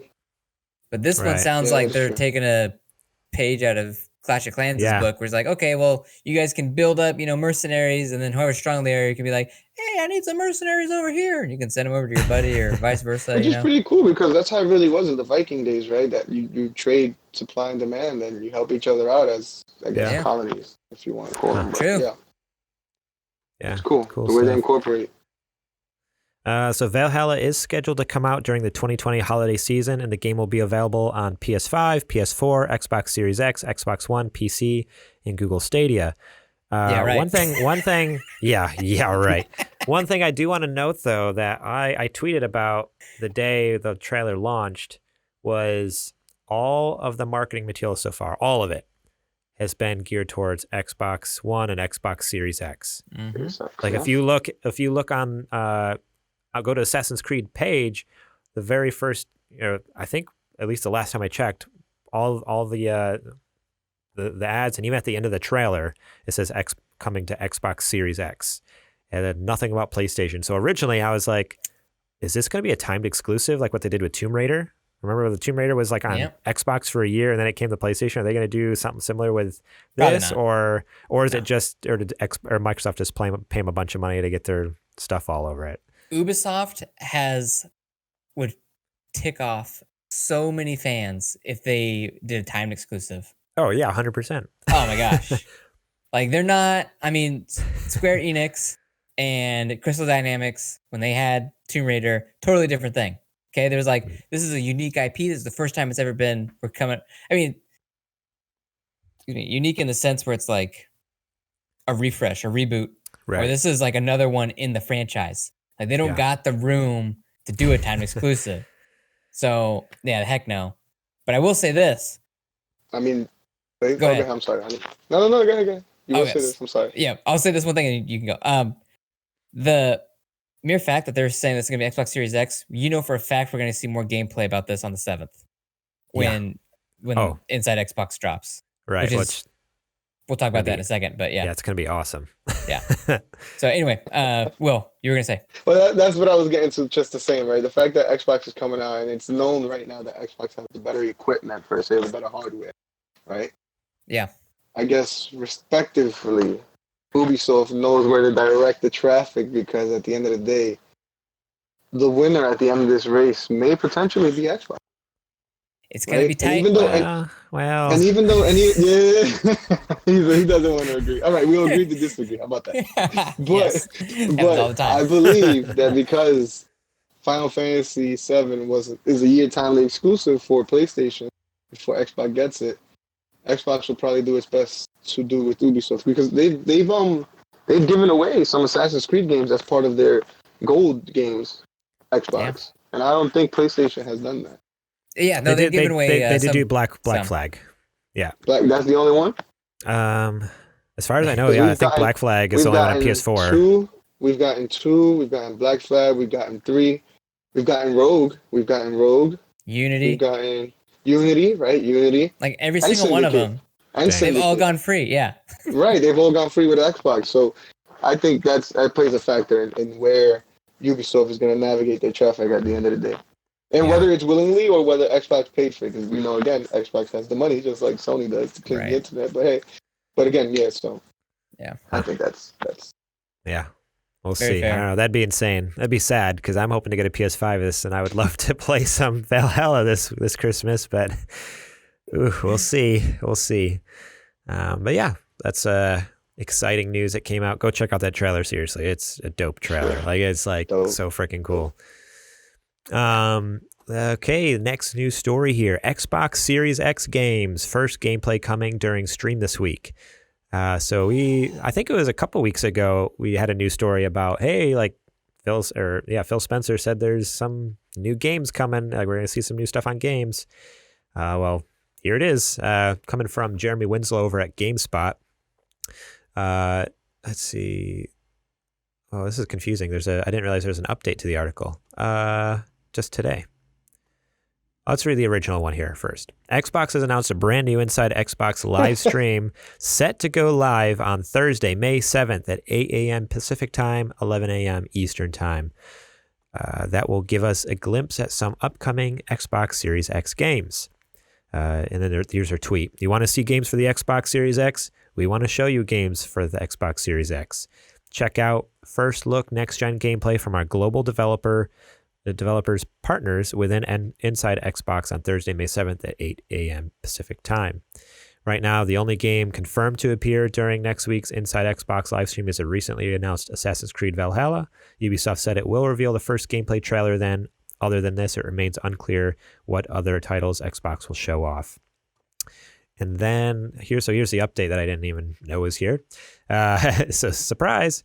But this one sounds like they're taking a page out of Clash of Clans' book, where it's like, okay, well, you guys can build up, mercenaries, and then however strong they are, you can be like, hey, I need some mercenaries over here, and you can send them over to your buddy or vice versa. Which is pretty cool, because that's how it really was in the Viking days, right? That you trade supply and demand, and you help each other out as, I guess, colonies, if you want to call them. True. Yeah. It's cool the way they incorporate. So Valhalla is scheduled to come out during the 2020 holiday season, and the game will be available on PS5, PS4, Xbox Series X, Xbox One, PC, and Google Stadia. Right. One thing. Yeah, right. One thing I do want to note, though, that I tweeted about the day the trailer launched was all of the marketing material so far, all of it, has been geared towards Xbox One and Xbox Series X. Mm-hmm. Like if you look on, I'll go to Assassin's Creed page, the very first I think at least the last time I checked, all the ads, and even at the end of the trailer, it says X coming to Xbox Series X, and then nothing about PlayStation. So originally I was like, is this going to be a timed exclusive like what they did with Tomb Raider? Remember the Tomb Raider was like on Xbox for a year and then it came to PlayStation. Are they going to do something similar with this, or is it just, or did Microsoft just pay them a bunch of money to get their stuff all over it? Ubisoft would tick off so many fans if they did a timed exclusive. Oh yeah, 100%. Oh my gosh. Like they're not, I mean, Square Enix and Crystal Dynamics, when they had Tomb Raider, totally different thing. Okay, there's like, this is a unique IP. This is the first time it's ever been. Unique in the sense where it's like a refresh, a reboot. Right. Or this is like another one in the franchise. Like they don't got the room to do a timed exclusive. So yeah, heck no. But I will say this. I mean, go ahead. I'm sorry. No, go ahead. You will say this. I'm sorry. Yeah, I'll say this one thing and you can go. The mere fact that they're saying this is going to be Xbox Series X, for a fact we're going to see more gameplay about this on the 7th when Inside Xbox drops. Right. We'll talk about that in a second, but yeah. Yeah, it's going to be awesome. Yeah. So anyway, Will, you were going to say. Well, that's what I was getting to, just the same, right? The fact that Xbox is coming out, and it's known right now that Xbox has the better equipment, per se, the better hardware, right? Yeah. I guess, respectively, Ubisoft knows where to direct the traffic, because at the end of the day, the winner at the end of this race may potentially be Xbox. It's going to be tight. He doesn't want to agree. All right, we'll agree to disagree. How about that? But I believe that because Final Fantasy VII is a year timely exclusive for PlayStation before Xbox gets it, Xbox will probably do its best to do with Ubisoft, because they've given away some Assassin's Creed games as part of their gold games, Xbox, and I don't think PlayStation has done that. Yeah, no, they've given away. They did do Black Flag. Yeah, that's the only one. As far as I know, I think Black Flag is only on PS4. We've gotten 2. We've gotten Black Flag. We've gotten 3. We've gotten Rogue. Unity. We've gotten Unity, right? Unity. Like every single one of them. And they've all gone free. Yeah. Right, they've all gone free with Xbox. So I think that plays a factor in where Ubisoft is going to navigate their traffic at the end of the day. And whether it's willingly or whether Xbox paid for it, because we know, again, Xbox has the money, just like Sony does, to clean the internet. But again, so I think that's. Yeah, we'll see. I don't know. That'd be insane. That'd be sad, because I'm hoping to get a PS5 this, and I would love to play some Valhalla this Christmas, but we'll see. But yeah, that's exciting news that came out. Go check out that trailer. Seriously, it's a dope trailer. Like it's like dope. So freaking cool. Okay, next news story here. Xbox Series X games. First gameplay coming during stream this week. I think it was a couple weeks ago, we had a news story about, hey, like Phil Spencer said there's some new games coming. We're going to see some new stuff on games. Well, here it is, coming from Jeremy Winslow over at GameSpot. Let's see. Oh, this is confusing. I didn't realize there's an update to the article. Just today. Let's read the original one here first. Xbox has announced a brand new Inside Xbox live stream set to go live on Thursday, May 7th at 8 a.m. Pacific Time, 11 a.m. Eastern Time. That will give us a glimpse at some upcoming Xbox Series X games. And then here's her tweet. You want to see games for the Xbox Series X? We want to show you games for the Xbox Series X. Check out first look next-gen gameplay from our global developers partners within Inside Xbox on Thursday, May 7th at 8 a.m. Pacific Time. Right now, the only game confirmed to appear during next week's Inside Xbox livestream is a recently announced Assassin's Creed Valhalla. Ubisoft said it will reveal the first gameplay trailer then. Other than this, it remains unclear what other titles Xbox will show off. And then here's the update that I didn't even know was here. So surprise.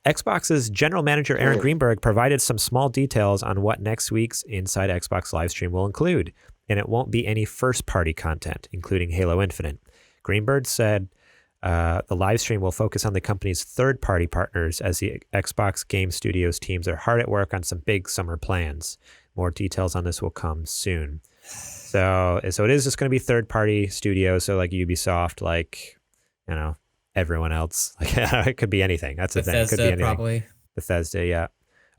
Xbox's general manager, Aaron Greenberg, provided some small details on what next week's Inside Xbox livestream will include, and it won't be any first-party content, including Halo Infinite. Greenberg said the livestream will focus on the company's third-party partners as the Xbox Game Studios teams are hard at work on some big summer plans. more details on this will come soon. So it is just going to be third-party studios, so like Ubisoft, like, you know, everyone else. Like it could be anything. That's the thing. It could be anything. Probably. Bethesda, yeah.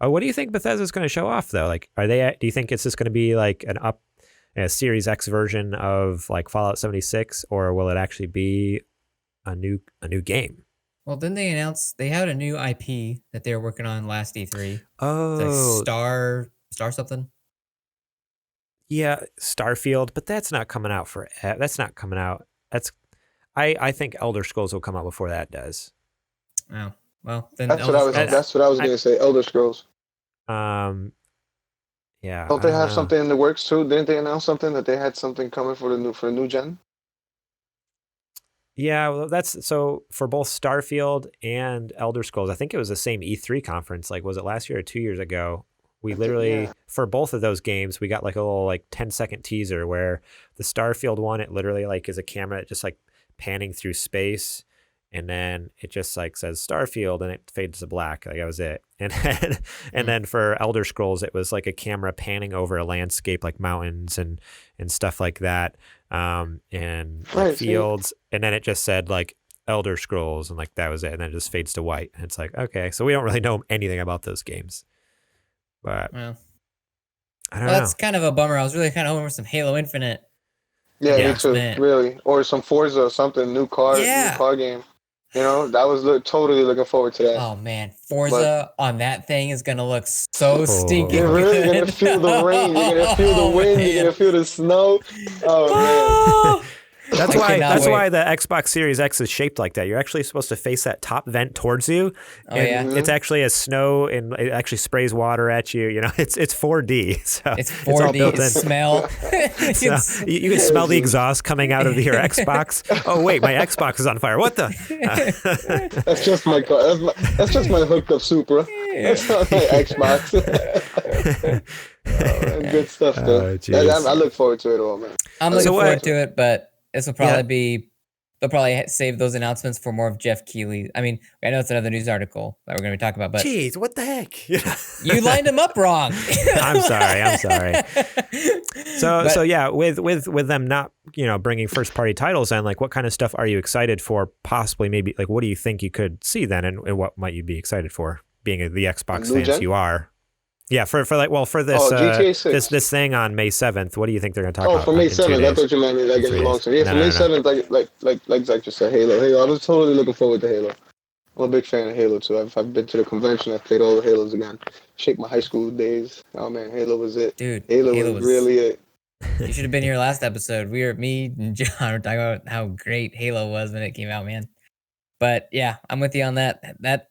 Oh, what do you think Bethesda's going to show off though? Like, do you think it's just going to be like a Series X version of like Fallout 76, or will it actually be a new game? Well, then they announced they had a new IP that they were working on last E3. Oh, like Star something. Yeah, Starfield, but that's not coming out that's not coming out. I think Elder Scrolls will come out before that does. Oh, well, then that's what I was going to say. Elder Scrolls. Yeah. Don't they have something in the works too? Didn't they announce something that they had something coming for the new gen? Yeah, well, that's so for both Starfield and Elder Scrolls. I think it was the same E3 conference. Like, was it last year or 2 years ago? We literally, for both of those games, we got like a little like 10-second teaser where the Starfield one, it literally like is a camera just like panning through space, and then it just like says Starfield and it fades to black. Like that was it. And then for Elder Scrolls, it was like a camera panning over a landscape like mountains and stuff like that, and like fields. And then it just said like Elder Scrolls, and like that was it. And then it just fades to white. And it's like, okay, so we don't really know anything about those games. But I don't know. That's kind of a bummer. I was really kind of hoping for some Halo Infinite. Yeah, me too. Really, or some Forza or something, new car game. You know, I was totally looking forward to that. Oh man, Forza on that thing is gonna look so stinking. You're really gonna feel the rain. You're gonna feel the wind. Man. You're gonna feel the snow. Oh man. That's why the Xbox Series X is shaped like that. You're actually supposed to face that top vent towards you. And it's actually a snow, and it actually sprays water at you. You know, it's 4D. So it's 4D. It's smell. So you can smell the exhaust coming out of your Xbox. Oh wait, my Xbox is on fire. What the? That's just my car. That's just my hooked up Supra. That's not my Xbox. Good stuff though. I look forward to it all, man. I'm looking forward to it, but this will probably be, they'll probably save those announcements for more of Jeff Keighley. I mean, I know it's another news article that we're going to be talking about, but jeez, what the heck? You lined him up wrong. I'm sorry. So yeah, with them not, bringing first party titles in, like what kind of stuff are you excited for? Possibly, maybe, like what do you think you could see then, and what might you be excited for, being the Xbox fans you are? Yeah, for this this thing on May 7th, what do you think they're going to talk about? Oh, for May 7th, I thought you meant like in the long term. Yeah, for May 7th, like Zach just said, Halo. I was totally looking forward to Halo. I'm a big fan of Halo too. I've been to the convention. I've played all the Halos again. Shake my high school days. Oh man, Halo was it. Dude, Halo was really it. You should have been here last episode. Me and John were talking about how great Halo was when it came out, man. But yeah, I'm with you on that. That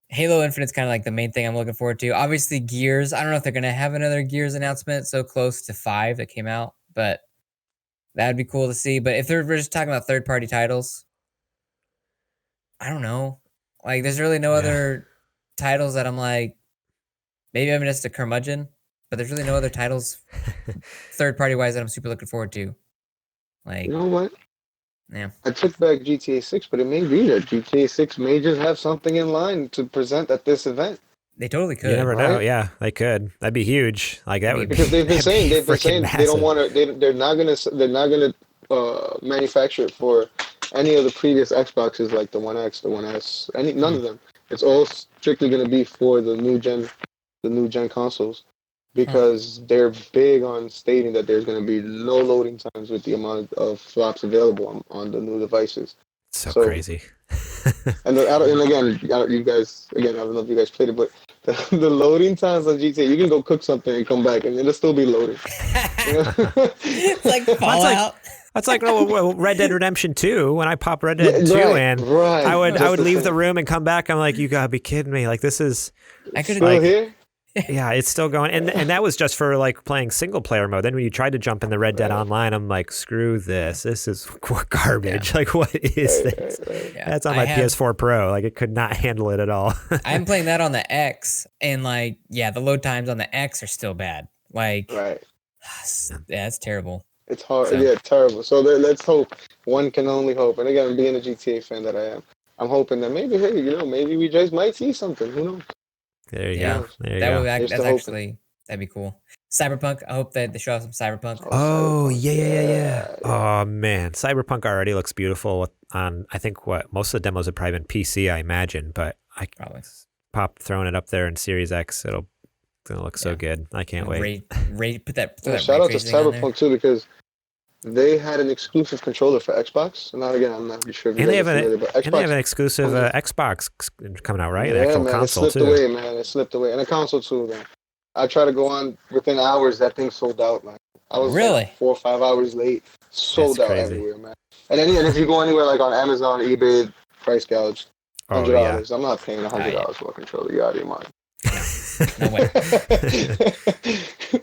Halo Infinite's kind of like the main thing I'm looking forward to. Obviously, Gears. I don't know if they're going to have another Gears announcement so close to 5 that came out, but that'd be cool to see. But if we're just talking about third-party titles, I don't know. Like, there's really no other titles that I'm like, maybe I'm just a curmudgeon, but there's really no other titles third-party wise that I'm super looking forward to. Like, you know what? Yeah. I took back GTA 6, but it may be that GTA 6 may just have something in line to present at this event. They totally could. You never know. Yeah, they could. That'd be huge. Like that would because they've been saying they don't want to. They're not gonna manufacture it for any of the previous Xboxes like the One X, the One S, none of them. It's all strictly gonna be for the new gen consoles. Because they're big on stating that there's going to be low loading times with the amount of flops available on the new devices. So crazy. And again, you guys, I don't know if you guys played it, but the loading times on GTA, you can go cook something and come back, and it'll still be loading. It's like Fallout. That's like Red Dead Redemption 2. When I pop Red Dead 2 in, I would leave the room and come back. I'm like, you gotta be kidding me! Like this is. I could still here. Yeah, it's still going, and that was just for like playing single player mode. Then when you tried to jump in the Red Dead Online, I'm like, screw this. This is garbage. Yeah. Like, what is this? Yeah. That's on my PS4 Pro. Like, it could not handle it at all. I'm playing that on the X, and like, the load times on the X are still bad. Like, it's terrible. It's hard. So. Yeah, terrible. So let's hope. One can only hope. And again, being a GTA fan that I am, I'm hoping that maybe we just might see something. Who knows? There you go. There you go. That's actually That'd be cool. Cyberpunk. I hope that they show us some Cyberpunk. Oh, Cyberpunk. yeah. Oh man, Cyberpunk already looks beautiful on. I think what most of the demos have probably been PC, I imagine, but I Probably throwing it up there in Series X. It's gonna look so good. I can't wait. Put that shout out to Cyberpunk too, because they had an exclusive controller for Xbox. And now again, I'm not sure if you guys are familiar, but Xbox, and they have an exclusive Xbox coming out, right? Yeah, the actual man, console it slipped away, man. It slipped away, and a console too, man. I tried to go on within hours. That thing sold out, man. I was really like 4 or 5 hours late. Sold out everywhere, man. And if you go anywhere like on Amazon, eBay, price gouge, $100. I'm not paying $100 for a controller. You out of your mind. No way.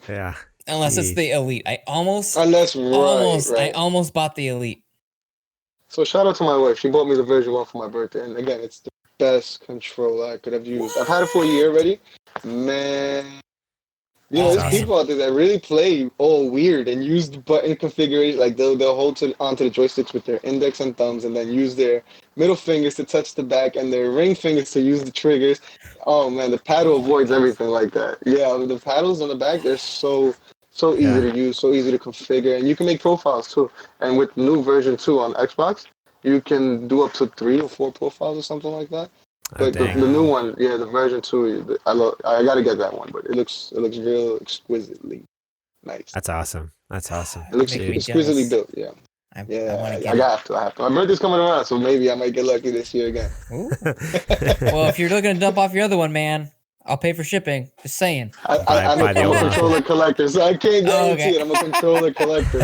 Yeah. Unless it's the Elite. I almost bought the Elite. So shout out to my wife. She bought me the version 1 for my birthday. And again, it's the best controller I could have used. I've had it for a year already. Man. There's people out there that really play all weird and use the button configuration. Like they'll hold onto the joysticks with their index and thumbs, and then use their middle fingers to touch the back and their ring fingers to use the triggers. Oh man, the paddle avoids everything like that. Yeah, the paddles on the back, they're so easy to use, so easy to configure, and you can make profiles too. And with new version 2 on Xbox, you can do up to 3 or 4 profiles or something like that. But the new one, the version 2, I gotta get that one, but it looks real exquisitely nice. That's awesome. It looks exquisitely built. Yeah. I have to. My birthday's coming around, so maybe I might get lucky this year again. Well, if you're looking to dump off your other one, man, I'll pay for shipping. Just saying. I'm a controller collector, so I can't guarantee it. I'm a controller collector.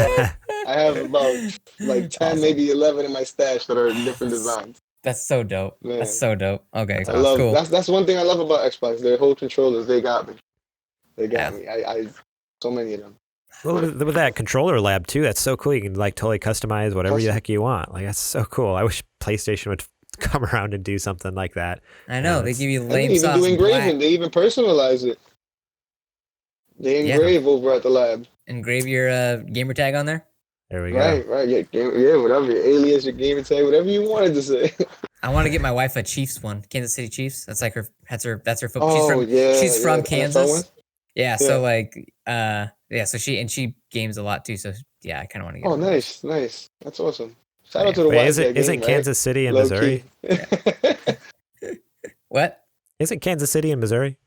I have about 10, maybe 11 in my stash that are different designs. That's so dope. Man. That's so dope. Okay, cool. That's one thing I love about Xbox. Their whole controllers, they got me. Me. I so many of them. Well, with that controller lab too, that's so cool. You can totally customize whatever the heck you want. That's so cool. I wish PlayStation would come around and do something like that. I know they give you lame sauce. They even do engraving. They even personalize it. They engrave over at the lab. Engrave your gamer tag on there. There we go. Right. Yeah, whatever. Your alias, your gamer tag, whatever you wanted to say. I want to get my wife a Chiefs one, Kansas City Chiefs. That's like that's her football. She's from Kansas. Yeah. So so she games a lot too. So yeah, I kind of want to get. Oh, nice. That's awesome. Shout out to the wife. Isn't Kansas City in Missouri? What? Isn't Kansas City in Missouri?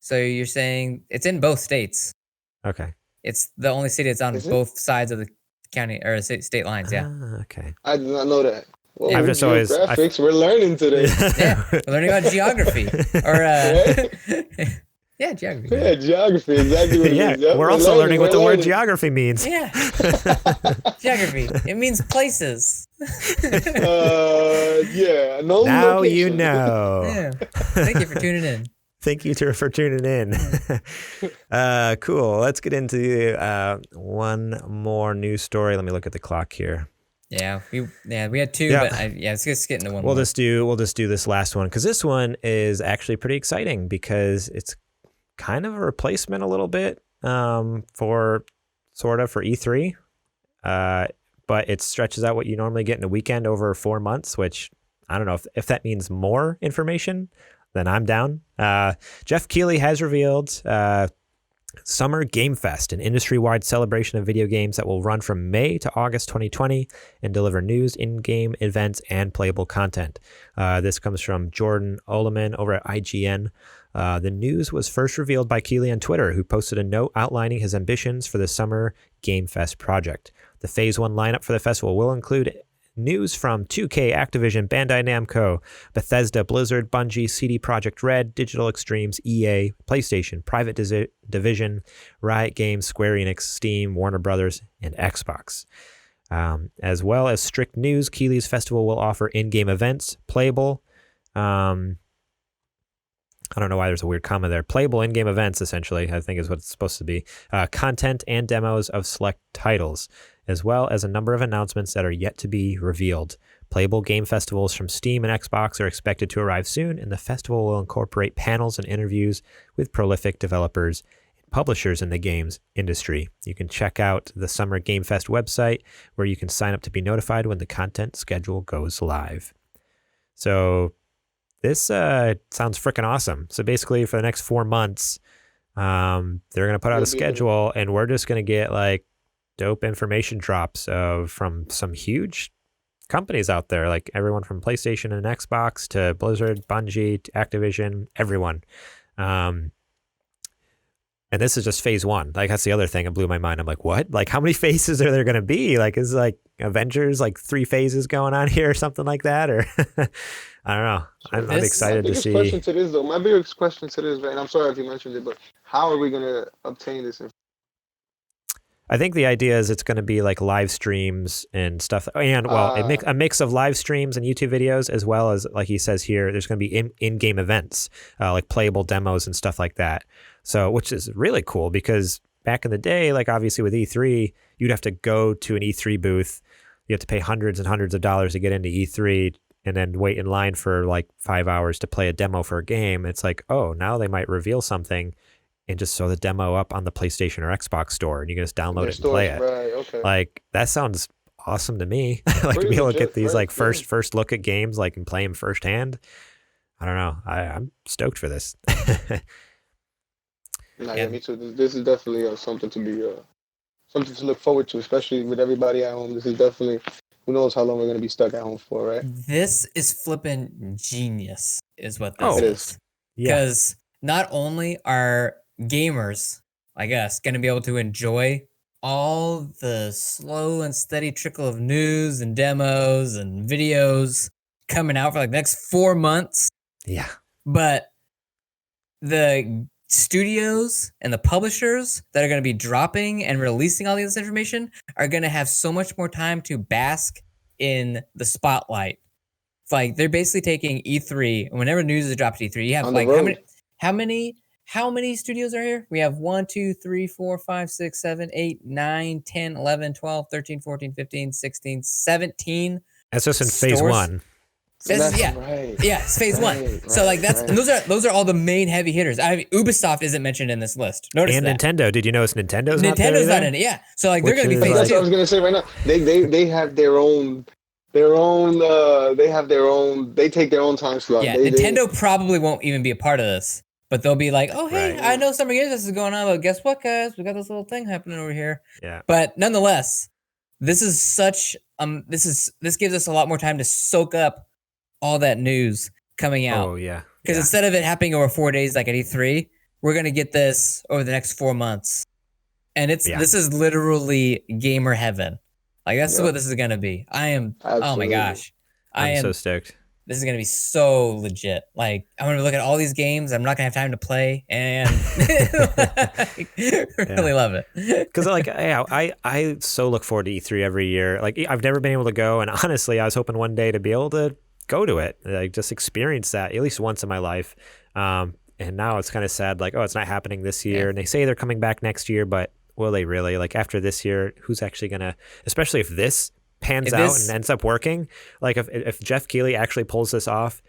So you're saying it's in both states? Okay. It's the only city that's on both sides of the county or state lines. Yeah. Okay. I did not know that. Well, I've just always graphics. We're learning today. We're learning about geography or geography. Yeah, geography. Exactly what it means. Yep, we're also learning what the word geography means. Yeah. Geography. It means places. No. Now you know. Yeah. Thank you for tuning in. Thank you for tuning in. Cool. Let's get into one more news story. Let me look at the clock here. Yeah, we had 2, but let's just get into one. We'll just do this last one because this one is actually pretty exciting because it's kind of a replacement a little bit for E3, but it stretches out what you normally get in a weekend over 4 months, which I don't know if that means more information. Then I'm down. Jeff Keighley has revealed Summer Game Fest, an industry-wide celebration of video games that will run from May to August 2020 and deliver news, in-game events, and playable content. This comes from Jordan Oleman over at IGN. The news was first revealed by Keighley on Twitter, who posted a note outlining his ambitions for the Summer Game Fest project. The Phase 1 lineup for the festival will include news from 2K, Activision, Bandai Namco, Bethesda, Blizzard, Bungie, CD Projekt Red, Digital Extremes, EA, PlayStation, Private Division, Riot Games, Square Enix, Steam, Warner Brothers, and Xbox. As well as strict news, Keighley's festival will offer in-game events, playable, I don't know why there's a weird comma there. Playable in-game events, essentially, I think is what it's supposed to be. Content and demos of select titles, as well as a number of announcements that are yet to be revealed. Playable game festivals from Steam and Xbox are expected to arrive soon, and the festival will incorporate panels and interviews with prolific developers and publishers in the games industry. You can check out the Summer Game Fest website, where you can sign up to be notified when the content schedule goes live. So this sounds freaking awesome. So basically, for the next 4 months, They're gonna put out a schedule, and we're just gonna get like dope information drops from some huge companies out there, like everyone from PlayStation and Xbox to Blizzard, Bungie, to Activision, everyone. And this is just phase one. Like, that's the other thing that blew my mind. I'm like, what? Like, how many phases are there going to be? Like, is like Avengers, like 3 phases going on here or something like that? Or I don't know. I'm excited to see. My biggest question to this, though, right, and I'm sorry if you mentioned it, but how are we going to obtain this information? I think the idea is it's going to be like live streams and stuff. And, well, a mix of live streams and YouTube videos, as well as, like he says here, there's going to be in-game events, like playable demos and stuff like that. So, which is really cool, because back in the day, like obviously with E3, you'd have to go to an E3 booth. You have to pay hundreds and hundreds of dollars to get into E3 and then wait in line for like 5 hours to play a demo for a game. It's like, oh, now they might reveal something and just throw the demo up on the PlayStation or Xbox store, and you can just download it and play it. Right, okay. Like, that sounds awesome to me. Like, to be able to get these like first look at games, like, and play them firsthand. I don't know. I'm stoked for this. Yeah, me too. This is definitely something to be something to look forward to, especially with everybody at home. This is definitely, who knows how long we're going to be stuck at home for, right? This is flipping genius, is what this is. Because not only are gamers, I guess, going to be able to enjoy all the slow and steady trickle of news and demos and videos coming out for like the next 4 months. Yeah. But the studios and the publishers that are going to be dropping and releasing all this information are going to have so much more time to bask in the spotlight. It's like they're basically taking E3, and whenever news is dropped at E3, you have like how many studios are here? We have 1, 2, 3, 4, 5, 6, 7, 8, 9, 10, 11, 12, 13, 14, 15, 16, 17. That's just in phase one. It's phase one. So like and those are all the main heavy hitters. Ubisoft isn't mentioned in this list. Notice that. Nintendo. Did you notice Nintendo's not in it? Yeah. So like they're going to be phase two. That's what I was going to say right now. They have their own. They take their own time slot. Yeah, Nintendo probably won't even be a part of this, but they'll be like, oh hey, I know Summer Games Fest is going on, but guess what, guys? We got this little thing happening over here. Yeah. But nonetheless, this is such this gives us a lot more time to soak up all that news coming out. Oh yeah. Because instead of it happening over 4 days like at E3, we're gonna get this over the next 4 months, and this is literally gamer heaven. Like, that's what this is gonna be. Absolutely. Oh my gosh, I'm so stoked. This is gonna be so legit. Like, I'm gonna look at all these games. I'm not gonna have time to play, and really love it. Because like, I so look forward to E3 every year. Like, I've never been able to go, and honestly, I was hoping one day to be able to go to it, like just experience that at least once in my life. And now it's kind of sad. Like, oh, it's not happening this year, and they say they're coming back next year, but will they really? Like, after this year, who's actually gonna? Especially if this pans out and ends up working. Like, if Jeff Keighley actually pulls this off,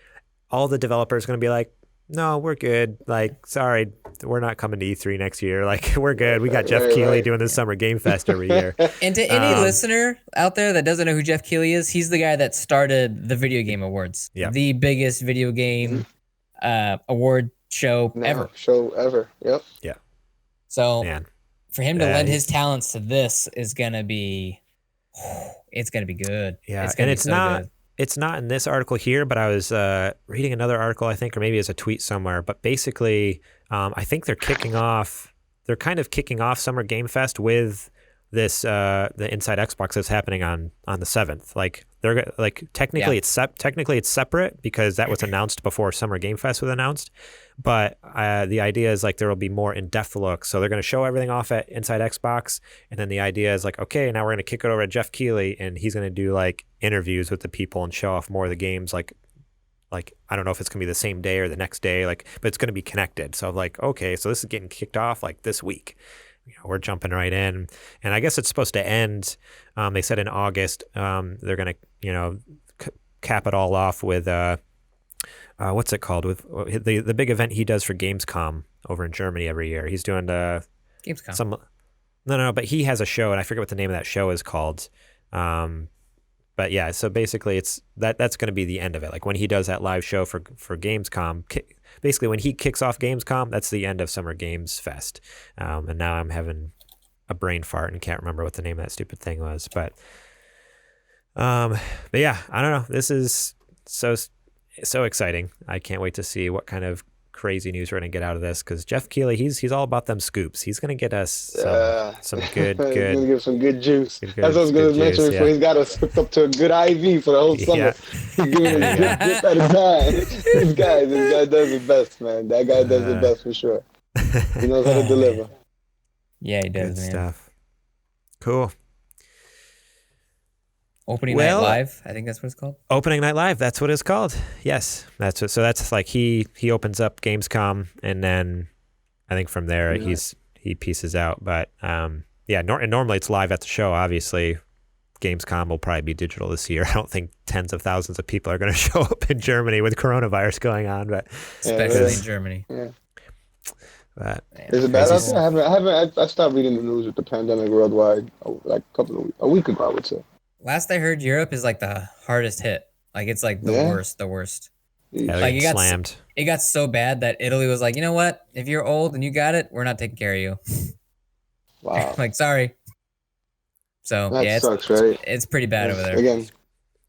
all the developers are gonna be like, no, we're good. Like, sorry, we're not coming to E3 next year. Like, we're good. We got Jeff Keighley doing the Summer Game Fest every year. And to any listener out there that doesn't know who Jeff Keighley is, he's the guy that started the Video Game Awards. Yeah. The biggest video game award show ever. Yep. Yeah. So for him to lend his talents to this is gonna be, it's gonna be good. Yeah, and it's not. Good. It's not in this article here, but I was reading another article, I think, or maybe it's a tweet somewhere. But basically, I think they're kind of kicking off Summer Game Fest with this the Inside Xbox that's happening on the 7th. Like, they're like technically it's separate because that was announced before Summer Game Fest was announced. But the idea is like there will be more in-depth looks. So they're going to show everything off at Inside Xbox, and then the idea is like, okay, now we're going to kick it over to Jeff Keighley, and he's going to do like interviews with the people and show off more of the games. Like I don't know if it's going to be the same day or the next day, like, but it's going to be connected. So like, okay, so this is getting kicked off like this week. You know, we're jumping right in, and I guess it's supposed to end. They said in August. They're going to cap it all off with what's it called, with the big event he does for Gamescom over in Germany every year. He's doing Gamescom. But he has a show, and I forget what the name of that show is called. But yeah, so basically that's going to be the end of it. Like, when he does that live show for Gamescom, basically when he kicks off Gamescom, that's the end of Summer Games Fest. And now I'm having a brain fart and can't remember what the name of that stupid thing was. But yeah, I don't know. This is so exciting. I can't wait to see what kind of crazy news we're going to get out of this, because Jeff Keighley, he's all about them scoops. He's going to get us some good He's going to give some good juice. That's what I was going to mention before. He's got us hooked up to a good IV for the whole summer. He's giving us good at a time. This guy does the best, man. That guy does the best for sure. He knows how to deliver. Yeah, he does, good man. Stuff. Cool. Opening Night Live, I think that's what it's called. Opening Night Live, that's what it's called. Yes, that's what. So that's like he opens up Gamescom, and then I think from there he pieces out. But yeah, normally it's live at the show. Obviously, Gamescom will probably be digital this year. I don't think tens of thousands of people are going to show up in Germany with coronavirus going on, but especially in Germany. Yeah. But is it bad out there? I stopped reading the news with the pandemic worldwide like a week ago, I would say. Last I heard, Europe is like the hardest hit. Like it's like the worst. Yeah, like it got slammed. It got so bad that Italy was like, you know what? If you're old and you got it, we're not taking care of you. Wow. Like, sorry. So that sucks, right? It's pretty bad over there. Again,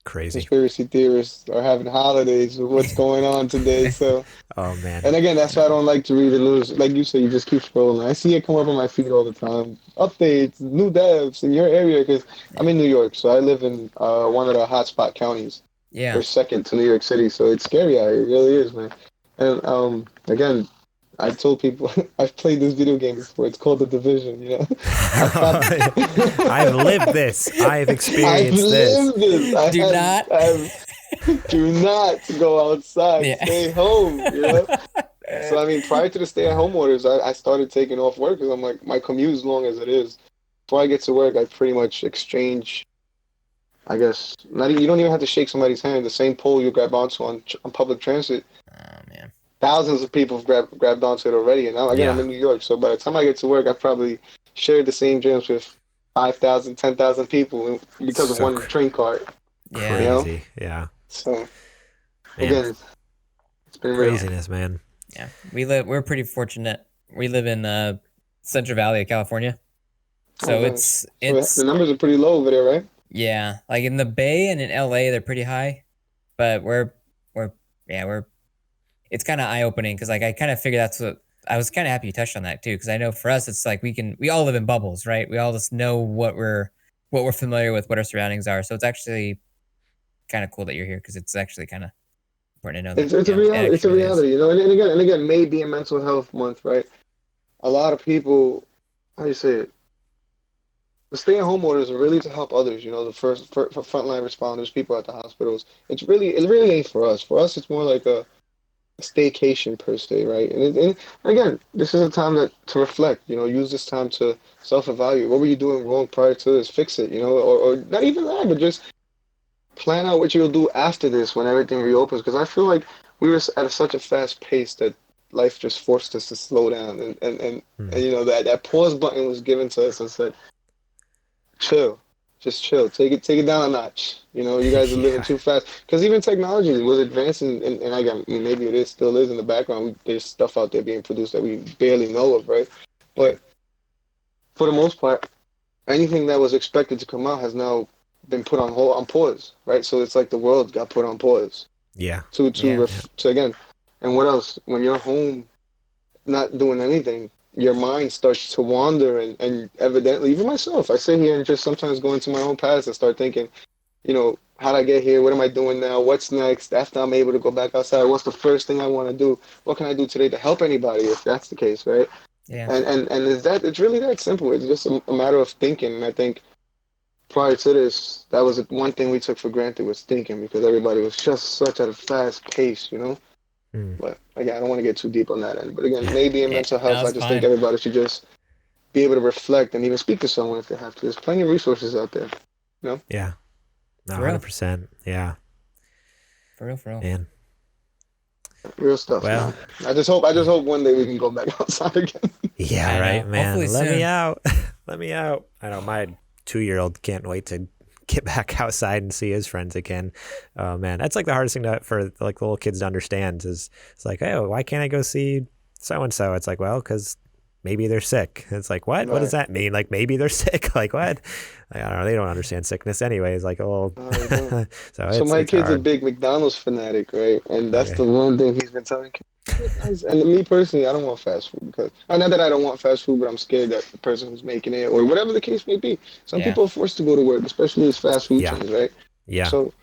crazy. Conspiracy theorists are having holidays with what's going on today. So, oh man. And again, that's why I don't like to read the news. Like you said, you just keep scrolling. I see it come up on my feed all the time. Updates, new devs in your area, because I'm in New York, so I live in one of the hotspot counties. Yeah. We're second to New York City, so it's scary out here. It really is, man. And again, I told people I've played this video game before. It's called The Division, you know. I've lived this. I've experienced this. Do not go outside. Yeah. Stay home, you know. So I mean, prior to the stay-at-home orders, I started taking off work because I'm like, my commute, as long as it is, before I get to work, I pretty much exchange. I guess you don't even have to shake somebody's hand. The same pole you grab onto on public transit. Oh man. Thousands of people have grabbed onto it already, and now again I'm in New York. So by the time I get to work, I probably shared the same gyms with 5,000, 10,000 people because of one train cart. Yeah, crazy. You know? Yeah. So again, it's been craziness, man. Yeah, we're pretty fortunate. We live in Central Valley of California, so it's the numbers are pretty low over there, right? Yeah, like in the Bay and in LA, they're pretty high, but we're it's kind of eye opening because like I kind of figured that's what I was kind of happy you touched on that too, because I know for us it's like we all live in bubbles, right? We all just know what we're familiar with, what our surroundings are. So it's actually kind of cool that you're here because it's actually kind of important to know. It's a reality. It's a reality, you know. And again, May being Mental Health Month, right? A lot of people, how do you say it? The stay-at-home orders are really to help others, you know, the for frontline responders, people at the hospitals. It really ain't for us. For us, it's more like a staycation per se, right? And again, this is a time to reflect, you know, use this time to self-evaluate. What were you doing wrong prior to this? Fix it, you know, or not even that, but just plan out what you'll do after this when everything reopens. Because I feel like we were at such a fast pace that life just forced us to slow down, and you know, that pause button was given to us and said, chill, just chill, take it down a notch. You know, you guys are living too fast. Because even technology was advancing, and I mean, maybe it still is in the background. There's stuff out there being produced that we barely know of, right? But for the most part, anything that was expected to come out has now been put on pause, right? So it's like the world got put on pause. Yeah. To again, and what else? When you're home, not doing anything, your mind starts to wander, and evidently, even myself, I sit here and just sometimes go into my own past and start thinking, you know, how'd I get here? What am I doing now? What's next? After I'm able to go back outside, what's the first thing I want to do? What can I do today to help anybody, if that's the case, right? Yeah. And it's really that simple. It's just a matter of thinking. And I think prior to this, that was one thing we took for granted, was thinking, because everybody was just such at a fast pace, you know? But again, I don't want to get too deep on that end. But again, maybe in mental health, I just think everybody should just be able to reflect and even speak to someone if they have to. There's plenty of resources out there, you know? Yeah. No, 100%. Yeah. For real. Man. Real stuff. Well, man. I just hope one day we can go back outside again. Yeah, right, man. Hopefully Let soon. me out. Let me out. I know my 2-year-old can't wait to get back outside and see his friends again. Oh man, that's like the hardest thing for like little kids to understand is it's like, oh, why can't I go see so and so? It's like, well, because maybe they're sick. It's like, what? Right. What does that mean? Like, maybe they're sick? Like, what? Like, I don't know. They don't understand sickness anyways. Like, oh. So my kid's a big McDonald's fanatic, right? And that's the one thing he's been telling kids. And me personally, I don't want fast food because not that I don't want fast food, but I'm scared that the person who's making it or whatever the case may be. Some people are forced to go to work, especially as fast food chains, right? Yeah. So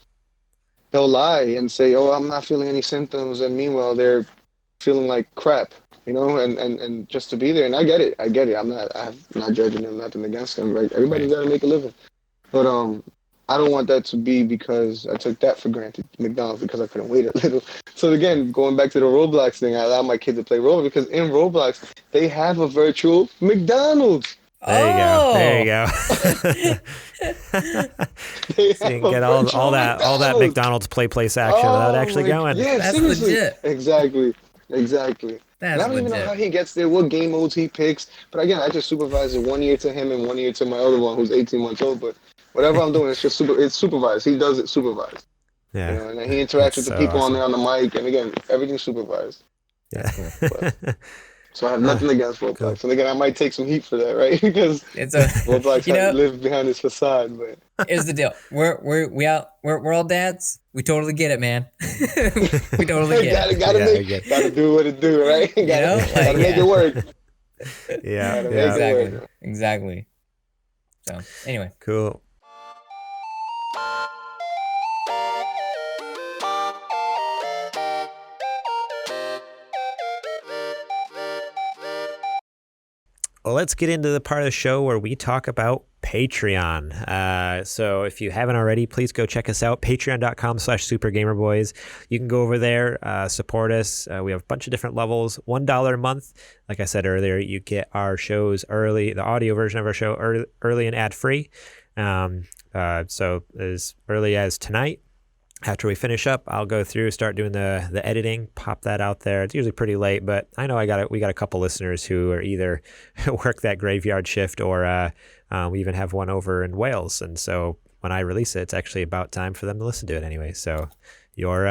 they'll lie and say, "Oh, I'm not feeling any symptoms," and meanwhile they're feeling like crap. And just to be there, and I get it. I'm not judging them, nothing against them, right? Everybody's got to make a living. But I don't want that to be because I took that for granted, McDonald's, because I couldn't wait a little. So again, going back to the Roblox thing, I allow my kids to play Roblox because in Roblox, they have a virtual McDonald's. There you go. So you can get all that McDonald's place action without actually going. Yeah, that's seriously. Legit. Exactly. That's I don't even know how he gets there, what game modes he picks. But again, I just supervise it 1 year to him and 1 year to my other one who's 18 months old. But whatever I'm doing, it's supervised. He does it supervised. Yeah. And then he interacts with the people on there on the mic. And again, everything's supervised. Yeah. So I have nothing against Roblox. Cool. And again, I might take some heat for that, right? Because Roblox lives behind his facade. But here's the deal: we're all dads. We totally get it, man. We totally get it. Gotta do what it do, right? Gotta make it work. Exactly. So anyway, cool. Well, let's get into the part of the show where we talk about Patreon. So if you haven't already, please go check us out, patreon.com/supergamerboys. You can go over there, support us. We have a bunch of different levels, $1 a month. Like I said earlier, you get our shows early, the audio version of our show early and ad-free. So as early as tonight, after we finish up, I'll go through, start doing the editing, pop that out there. It's usually pretty late, but I know we got a couple listeners who are either work that graveyard shift or we even have one over in Wales. And so when I release it, it's actually about time for them to listen to it anyway. So you're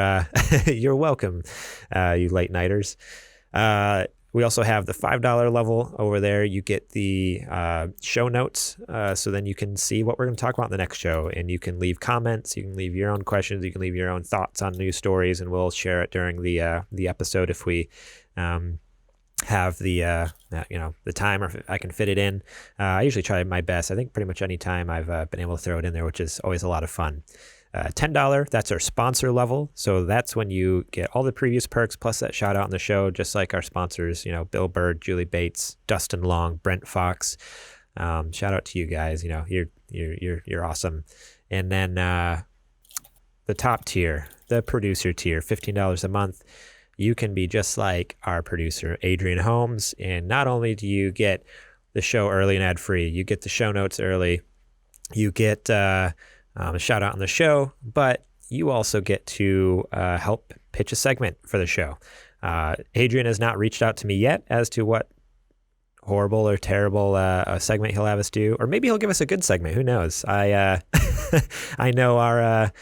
welcome, you late nighters. We also have the $5 level over there. You get the show notes, so then you can see what we're going to talk about in the next show, and you can leave comments, you can leave your own questions, you can leave your own thoughts on news stories, and we'll share it during the episode if we have the time or if I can fit it in. I usually try my best. I think pretty much any time I've been able to throw it in there, which is always a lot of fun. $10, that's our sponsor level. So that's when you get all the previous perks plus that shout out on the show, just like our sponsors, Bill Bird, Julie Bates, Dustin Long, Brent Fox. Shout out to you guys. You're awesome. And then the top tier, the producer tier, $15 a month. You can be just like our producer, Adrian Holmes. And not only do you get the show early and ad free, you get the show notes early. You get a shout out on the show, but you also get to help pitch a segment for the show. Adrian has not reached out to me yet as to what horrible or terrible segment he'll have us do, or maybe he'll give us a good segment. Who knows? I know our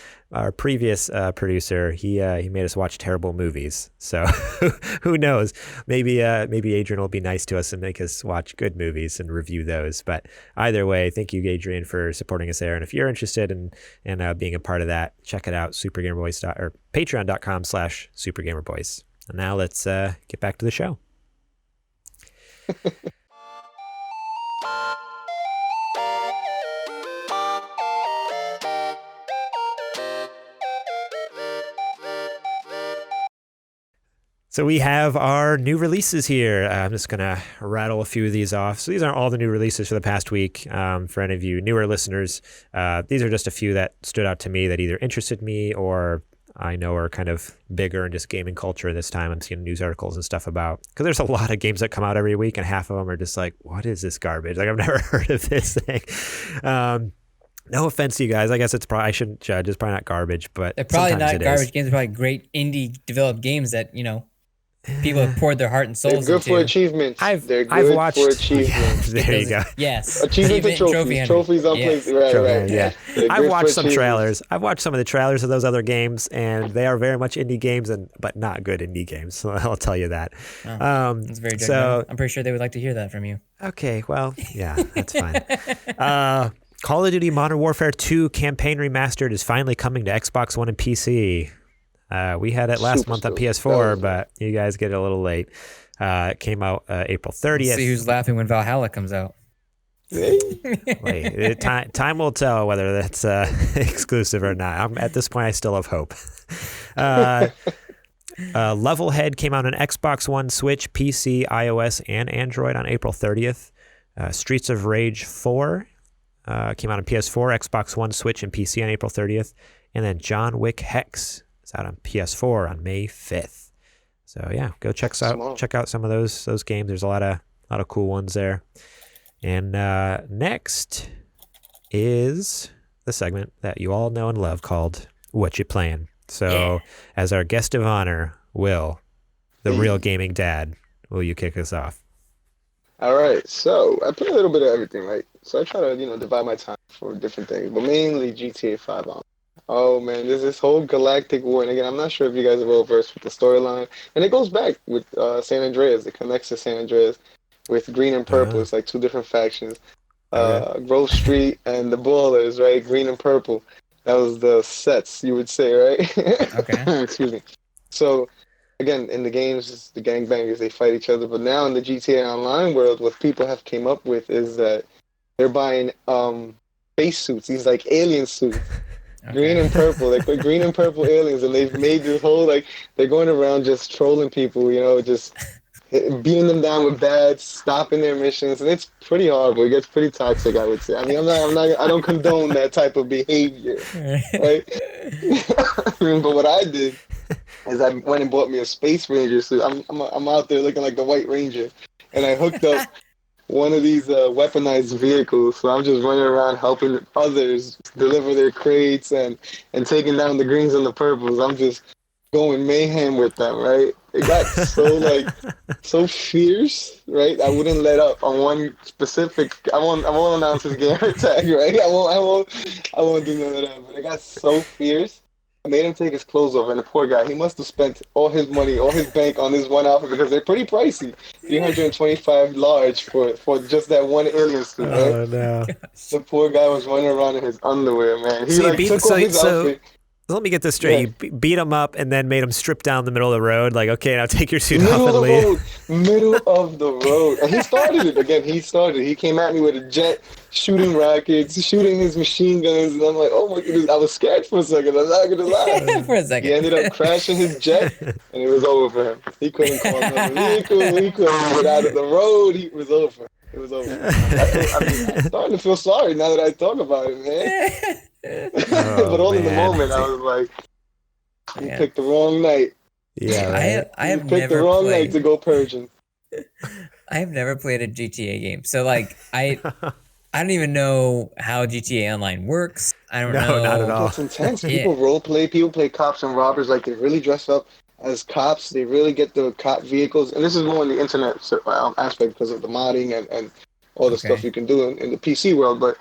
previous producer, he made us watch terrible movies. So who knows? Maybe Adrian will be nice to us and make us watch good movies and review those. But either way, thank you, Adrian, for supporting us there. And if you're interested in being a part of that, check it out, patreon.com/supergamerboys. And now let's get back to the show. So we have our new releases here. I'm just going to rattle a few of these off. So these aren't all the new releases for the past week. For any of you newer listeners, these are just a few that stood out to me that either interested me or I know are kind of bigger in just gaming culture this time. I'm seeing news articles and stuff about, because there's a lot of games that come out every week and half of them are just like, what is this garbage? Like, I've never heard of this thing. No offense to you guys. I guess I shouldn't judge. It's probably not garbage, but they're probably not garbage games. They're probably great indie developed games that, people have poured their heart and souls They're good for into. achievements. They're I've good watched, for achievements. there you go. Yes. Achievements and trophies. Trophies on yes. PlayStation. Right. Yeah. They're I've good watched for some achievements. trailers. I've watched some of the trailers of those other games, and they are very much indie games, but not good indie games. So I'll tell you that. That's very judgmental. So I'm pretty sure they would like to hear that from you. Okay, well, yeah, that's fine. Call of Duty Modern Warfare 2 Campaign Remastered is finally coming to Xbox One and PC. We had it last month on PS4, but you guys get it a little late. It came out April 30th. Let's see who's laughing when Valhalla comes out. Wait, time will tell whether that's exclusive or not. At this point, I still have hope. Levelhead came out on Xbox One, Switch, PC, iOS, and Android on April 30th. Streets of Rage 4 came out on PS4, Xbox One, Switch, and PC on April 30th. And then John Wick Hex is out on PS4 on May 5th. So yeah, go check out some of those games. There's a lot of cool ones there. And next is the segment that you all know and love called What You Playing. So as our guest of honor, Will, the real gaming dad, will you kick us off? All right. So I play a little bit of everything, right? So I try to, divide my time for different things, but mainly GTA 5 on. Oh man, there's this whole galactic war, and again, I'm not sure if you guys are well versed with the storyline, and it goes back with San Andreas. It connects to San Andreas with green and purple. It's like two different factions. Grove Street and the Ballers, right? Green and purple. That was the sets, you would say, right? Okay. Excuse me. So, again, in the games, the gangbangers, they fight each other. But now in the GTA Online world, what people have came up with is that they're buying space suits, these like alien suits. Okay. Green and purple, like green and purple aliens. And they've made this whole, like, they're going around just trolling people, just beating them down with bats, stopping their missions, and it's pretty horrible. It gets pretty toxic, I would say. I mean, I don't condone that type of behavior, right? But what I did is I went and bought me a Space Ranger suit. I'm out there looking like the White Ranger, and I hooked up one of these weaponized vehicles. So I'm just running around helping others deliver their crates and taking down the greens and the purples. I'm just going mayhem with them, right? It got so fierce, right? I wouldn't let up on one specific. I won't announce his gamer tag, right? I won't do none of that. But it got so fierce. I made him take his clothes off, and the poor guy, he must have spent all his money, all his bank on this one outfit because they're pretty pricey. $325 large for just that one alien suit, right? Oh no! The poor guy was running around in his underwear, man. He took off his outfit. Let me get this straight. You beat him up and then made him strip down the middle of the road. Like, okay, now take your suit off and leave. Middle of the road. And he started it again. He came at me with a jet, shooting rockets, shooting his machine guns. And I'm like, oh my goodness. I was scared for a second. I'm not going to lie. For a second. He ended up crashing his jet, and it was over for him. He couldn't call another vehicle. He couldn't get out of the road. It was over. It was over. I'm starting to feel sorry now that I talk about it, man. But all in the moment, I was like, you picked the wrong night. Yeah, right? I have picked the wrong night to go purging. I have never played a GTA game, so like I don't even know how GTA Online works. I don't know. No, not at all. It's intense. People role play. People play cops and robbers. Like they really dress up as cops. They really get the cop vehicles. And this is more in the internet aspect because of the modding and all the stuff you can do in the PC world. But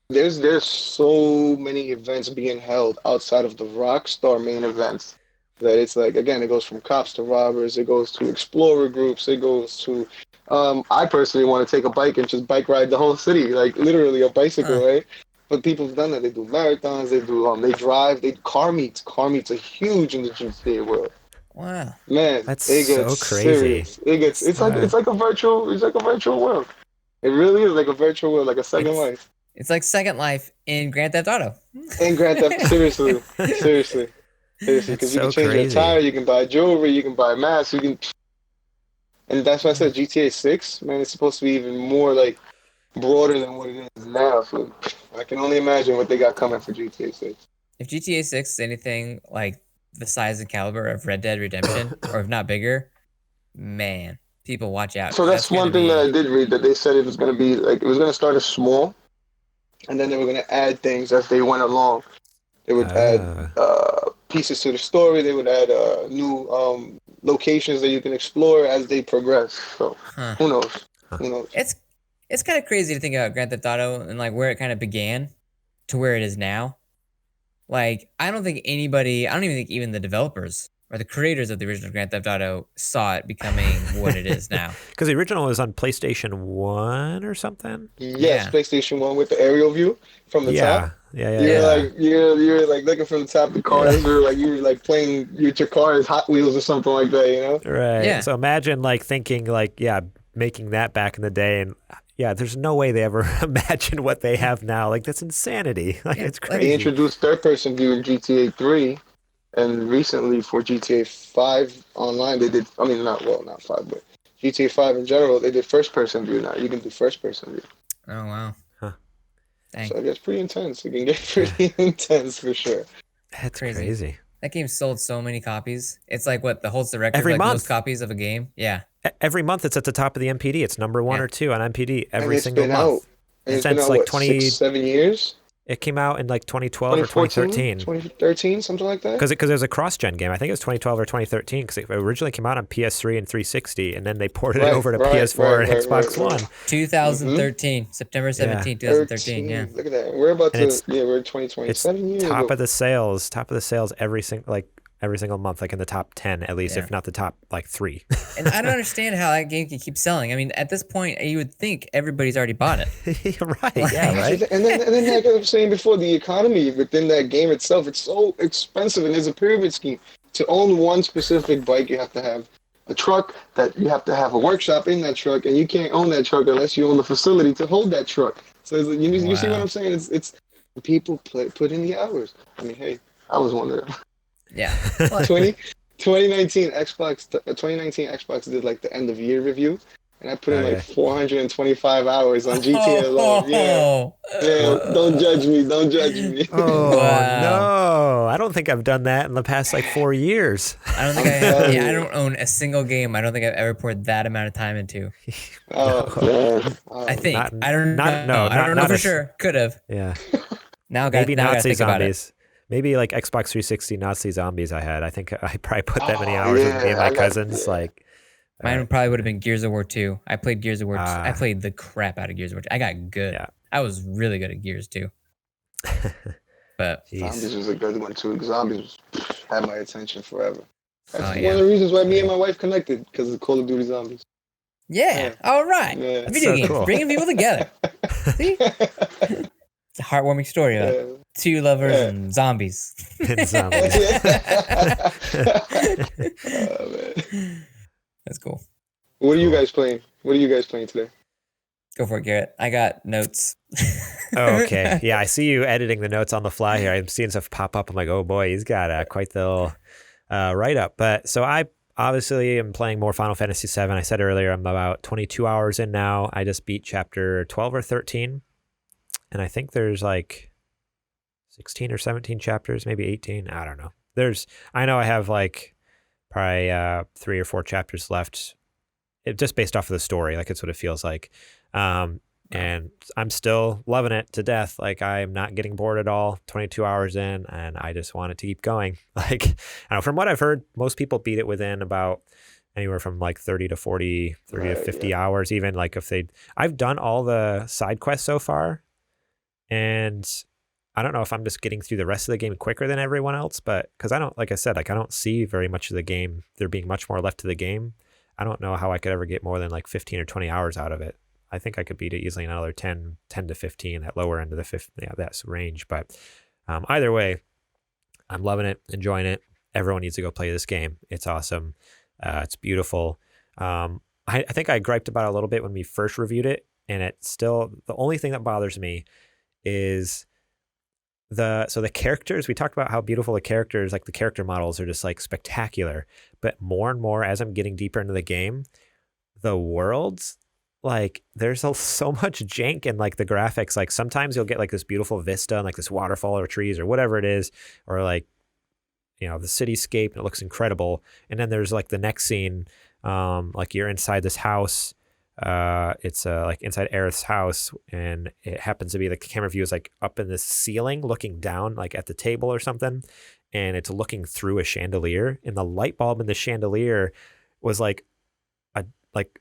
there's so many events being held outside of the Rockstar main events that it's like, again, it goes from cops to robbers, it goes to explorer groups, it goes to I personally want to take a bike and just bike ride the whole city, like literally a bicycle, right? But people have done that. They do marathons, they do they drive, they car meets. Car meets are huge in the GTA world. Wow. Man, that's it gets so crazy. Serious. It's like a virtual world. It really is like a virtual world, like a second life. It's like Second Life in Grand Theft Auto. In Grand Theft, seriously, because you can change your tire, you can buy jewelry, you can buy masks, and that's why I said GTA 6. Man, it's supposed to be even more like broader than what it is now. So I can only imagine what they got coming for GTA 6. If GTA 6 is anything like the size and caliber of Red Dead Redemption, or if not bigger, man, people watch out. So that's one thing that I did read, that they said it was going to be like, it was going to start as small, and then they were going to add things as they went along. They would add pieces to the story. They would add new locations that you can explore as they progress. So who knows? Who knows? It's kind of crazy to think about Grand Theft Auto and like where it kind of began to where it is now. Like, I don't even think even the developers or the creators of the original Grand Theft Auto saw it becoming what it is now. Because the original was on PlayStation 1 or something? Yes, PlayStation 1 with the aerial view from the top. You're like looking from the top of the cars, or like you're like playing with your cars, Hot Wheels or something like that, you know? Right. Yeah. So imagine like thinking like, making that back in the day, and there's no way they ever imagined what they have now. Like, that's insanity. Like, it's crazy. They introduced third-person view in GTA 3, and recently for GTA 5 online, they did. I mean, not 5, but GTA 5 in general, they did first-person view now. You can do first-person view. Oh wow. Huh. Dang. So it gets pretty intense. It can get pretty intense for sure. That's crazy. That game sold so many copies. It's like what holds the record every month. Most copies of a game. Yeah. Every month it's at the top of the MPD. It's number 1 or 2 on MPD every single month. It's been out, like 7 years. It came out in like 2012 or 2013. 2013, something like that. Because it was a cross-gen game. I think it was 2012 or 2013 because it originally came out on PS3 and 360, and then they ported it over to PS4 and Xbox One. 2013, September 17, 2013. Yeah. Look at that. We're about to. We're in 2020. It's 7 years. Top of the sales every single month, like in the top 10 at least, if not the top like 3. And I don't understand how that game can keep selling. I mean, at this point, you would think everybody's already bought it. Right. Right. And then like I was saying before, the economy within that game itself, it's so expensive, and there's a pyramid scheme. To own one specific bike, you have to have a truck, that you have to have a workshop in that truck, and you can't own that truck unless you own the facility to hold that truck. So you see what I'm saying? It's people put in the hours. I mean, hey, I was one of them. Yeah. 2019 Xbox did like the end of year review, and I put in like 425 hours on GTA alone. Yeah, don't judge me. Oh wow. No, I don't think I've done that in the past like 4 years. I don't think I have. I don't own a single game I don't think I've ever poured that amount of time into. I think I don't know for sure. Could have. Yeah. Maybe Nazi zombies. Maybe like Xbox 360 Nazi zombies I had. I think I probably put that many hours with me and my cousins. Like, mine probably would have been Gears of War 2. I played Gears of War 2. I played the crap out of Gears of War 2. I got good. Yeah. I was really good at Gears 2. But Zombies was a good one too. Zombies had my attention forever. That's one of the reasons why me and my wife connected, because of Call of Duty Zombies. Yeah. All right. Yeah. Video games, bringing people together. See? It's a heartwarming story about two lovers and zombies. And zombies. Oh, man. That's cool. What are you guys playing? What are you guys playing today? Go for it, Garrett. I got notes. Oh, okay. Yeah, I see you editing the notes on the fly here. I'm seeing stuff pop up. I'm like, oh boy, he's got quite the little write-up. But so I obviously am playing more Final Fantasy VII. I said earlier I'm about 22 hours in now. I just beat chapter 12 or 13. And I think there's like 16 or 17 chapters, maybe 18. I don't know. I know I have like probably 3 or 4 chapters left. Just based off of the story, like it's what it feels like. And I'm still loving it to death. Like, I'm not getting bored at all. 22 hours in, and I just want it to keep going. Like, I don't know, from what I've heard, most people beat it within about anywhere from like 30 to 40, 30 to 50 hours. Even like I've done all the side quests so far. And I don't know if I'm just getting through the rest of the game quicker than everyone else, but because I don't see very much of the game, there being much more left to the game. I don't know how I could ever get more than like 15 or 20 hours out of it. I think I could beat it easily in another 10 to 15, that lower end of the 50, that's range. But either way, I'm loving it, enjoying it. Everyone needs to go play this game. It's awesome. It's beautiful. I think I griped about it a little bit when we first reviewed it, and it's still, the only thing that bothers me is the characters. We talked about how beautiful the characters, like the character models are just like spectacular, but more and more as I'm getting deeper into the game, the worlds, like there's so much jank in like the graphics. Like sometimes you'll get like this beautiful vista and like this waterfall or trees or whatever it is, or like, you know, the cityscape, and it looks incredible. And then there's like the next scene, like you're inside this house. It's like inside Aerith's house, and it happens to be the camera view is like up in the ceiling looking down like at the table or something, and it's looking through a chandelier, and the light bulb in the chandelier was like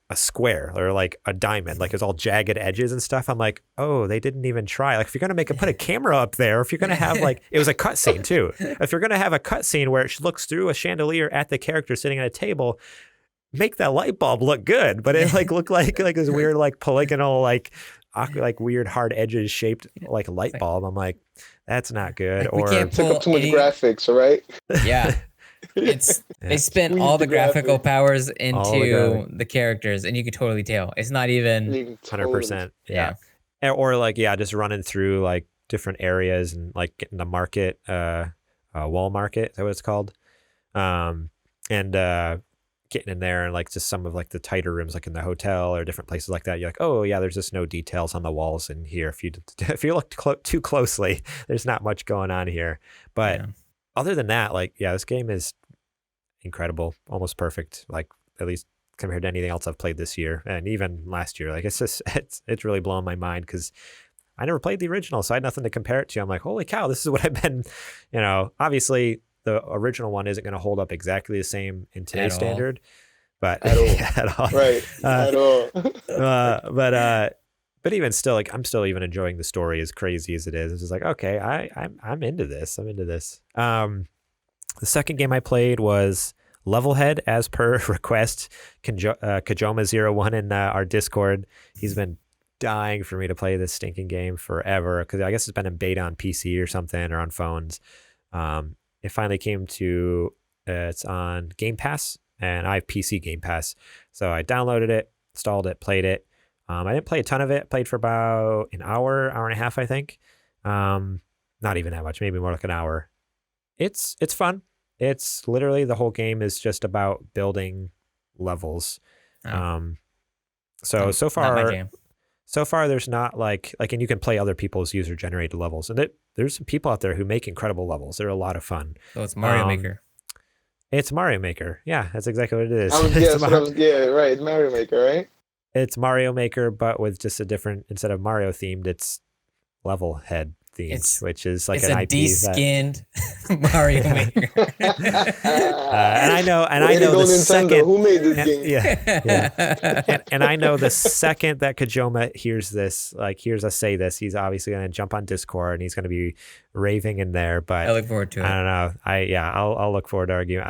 a square or like a diamond, like it's all jagged edges and stuff. I'm like, oh, they didn't even try. Like if you're gonna put a camera up there, if you're gonna have like, it was a cutscene too. If you're gonna have a cutscene where it looks through a chandelier at the character sitting at a table, make that light bulb look good. But it like looked like this weird like polygonal like weird hard edges shaped like light bulb. I'm like, that's not good. Like, or took up too much graphics, right? Yeah. They spent all the graphical powers into the characters, and you could totally tell it's not even 100%. Yeah. Or like just running through like different areas and like getting the market, wall market, is that what it's called? And getting in there and like just some of like the tighter rooms, like in the hotel or different places like that. You're like, oh yeah, there's just no details on the walls in here. If you look too closely, there's not much going on here. But other than that, like, this game is incredible, almost perfect, like at least compared to anything else I've played this year and even last year. Like it's really blowing my mind because I never played the original, so I had nothing to compare it to. I'm like, holy cow, this is what I've been, obviously the original one isn't going to hold up exactly the same in today's standard, but at all. Right. At all. But even still, like I'm still even enjoying the story as crazy as it is. It's just like, okay, I'm into this. I'm into this. The second game I played was Levelhead, as per request. Kajoma01 in our Discord. He's been dying for me to play this stinking game forever because I guess it's been in beta on PC or something or on phones. It finally came to it's on Game Pass, and I have PC Game Pass, so I downloaded it, installed it, played it. I didn't play a ton of it. Played for about an hour and a half, I think. Not even that much, maybe more like an hour. It's fun. It's literally the whole game is just about building levels. So far there's not like and you can play other people's user generated levels, and there's some people out there who make incredible levels. They're a lot of fun. So it's Mario Maker. It's Mario Maker. Yeah, that's exactly what it is. Right. Mario Maker, right? It's Mario Maker, but with just a different, instead of Mario themed, it's Levelhead themed, which is like an IP. It's a de-skinned Mario Maker. And I know the second. Who made this game? Yeah. And I know the second that Kajoma hears us say this, he's obviously going to jump on Discord and he's going to be raving in there. But I look forward to it. I don't know. I'll look forward to arguing.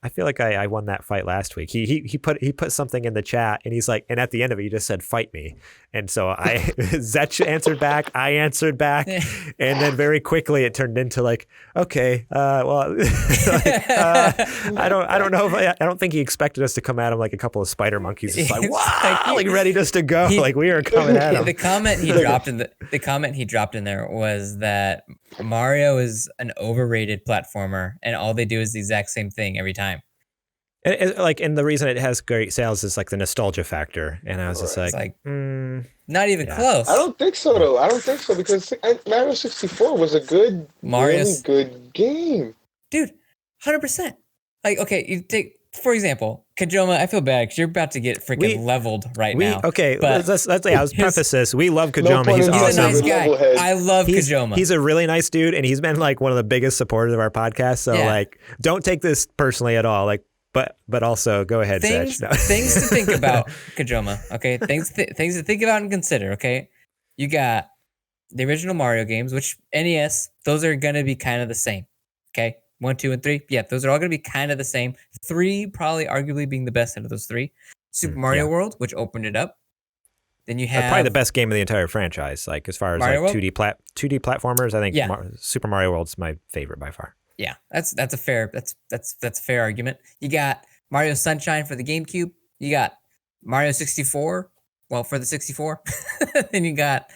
I feel like I won that fight last week. He put something in the chat and he's like, and at the end of it, he just said, "Fight me." And so Zetch answered back, I answered back, and then very quickly it turned into like, okay, I don't know I don't think he expected us to come at him like a couple of spider monkeys. It's like, wow, like ready just to go. Like we were coming at him. The comment he dropped in there was that Mario is an overrated platformer and all they do is the exact same thing every time. And the reason it has great sales is like the nostalgia factor. And I was just like, not even close. I don't think so though. I don't think so because Mario 64 was a really good game. Dude, 100%. Like, okay, you take, for example, Kajoma, I feel bad because you're about to get freaking leveled now. Okay, let's preface this. We love Kajoma. He's awesome. He's a nice guy. I love Kajoma. He's a really nice dude, and he's been like one of the biggest supporters of our podcast. So like, don't take this personally at all. Like, but also go ahead, things to think about, Kajoma. Okay, things to think about and consider. Okay, you got the original Mario games, which NES, those are gonna be kind of the same. Okay. 1, 2, and 3. Yeah, those are all going to be kind of the same. 3 probably arguably being the best out of those 3. Super Mario World, which opened it up. Then you have probably the best game of the entire franchise. Like as far as Mario like 2D platformers, I think Super Mario World's my favorite by far. Yeah, that's a fair argument. You got Mario Sunshine for the GameCube. You got Mario 64. Well, for the 64. Then you got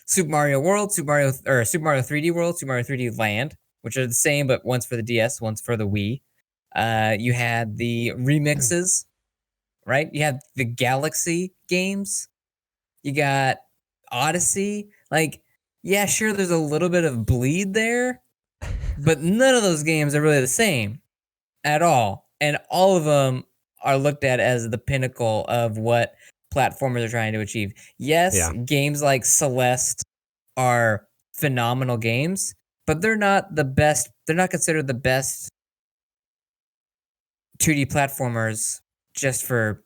Super Mario World, Super Mario 3D World, Super Mario 3D Land, which are the same, but one's for the DS, one's for the Wii. You had the remixes, right? You had the Galaxy games. You got Odyssey. Like, yeah, sure, there's a little bit of bleed there, but none of those games are really the same at all. And all of them are looked at as the pinnacle of what platformers are trying to achieve. Yes, games like Celeste are phenomenal games, but they're not the best. They're not considered the best 2D platformers just for,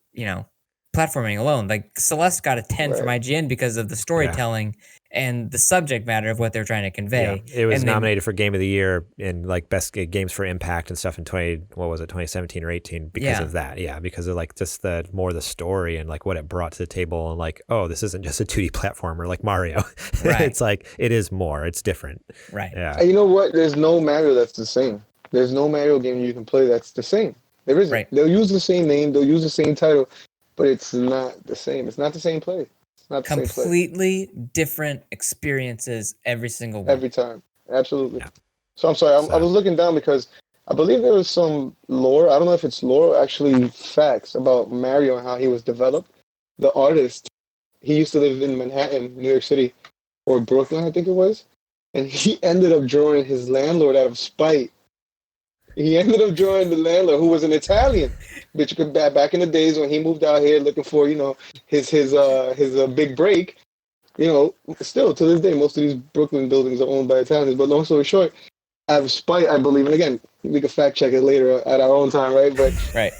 platforming alone. Like Celeste got a 10 from IGN because of the storytelling and the subject matter of what they're trying to convey. Yeah, it was nominated for Game of the Year and like best games for impact and stuff in 2017 or 18 because of that. Yeah, because of like just the story and like what it brought to the table and like, oh, this isn't just a 2D platformer like Mario. Right. It's like it is more. It's different. Right. Yeah. And you know what? There's no Mario that's the same. There's no Mario game you can play that's the same. There isn't. Right. They'll use the same name. They'll use the same title. But it's not the same. It's not the same play. It's not the completely different experiences every single one. Every time. Absolutely. Yeah. So I'm sorry. I was looking down because I believe there was some lore. I don't know if it's lore or actually facts about Mario and how he was developed. The artist, he used to live in Manhattan, New York City, or Brooklyn, I think it was. And he ended up drawing his landlord out of spite. He ended up drawing the landlord, who was an Italian. Bitch, back in the days when he moved out here looking for, his big break, still to this day, most of these Brooklyn buildings are owned by Italians. But long story short, out of spite, I believe, and again, we can fact check it later at our own time, right? But right.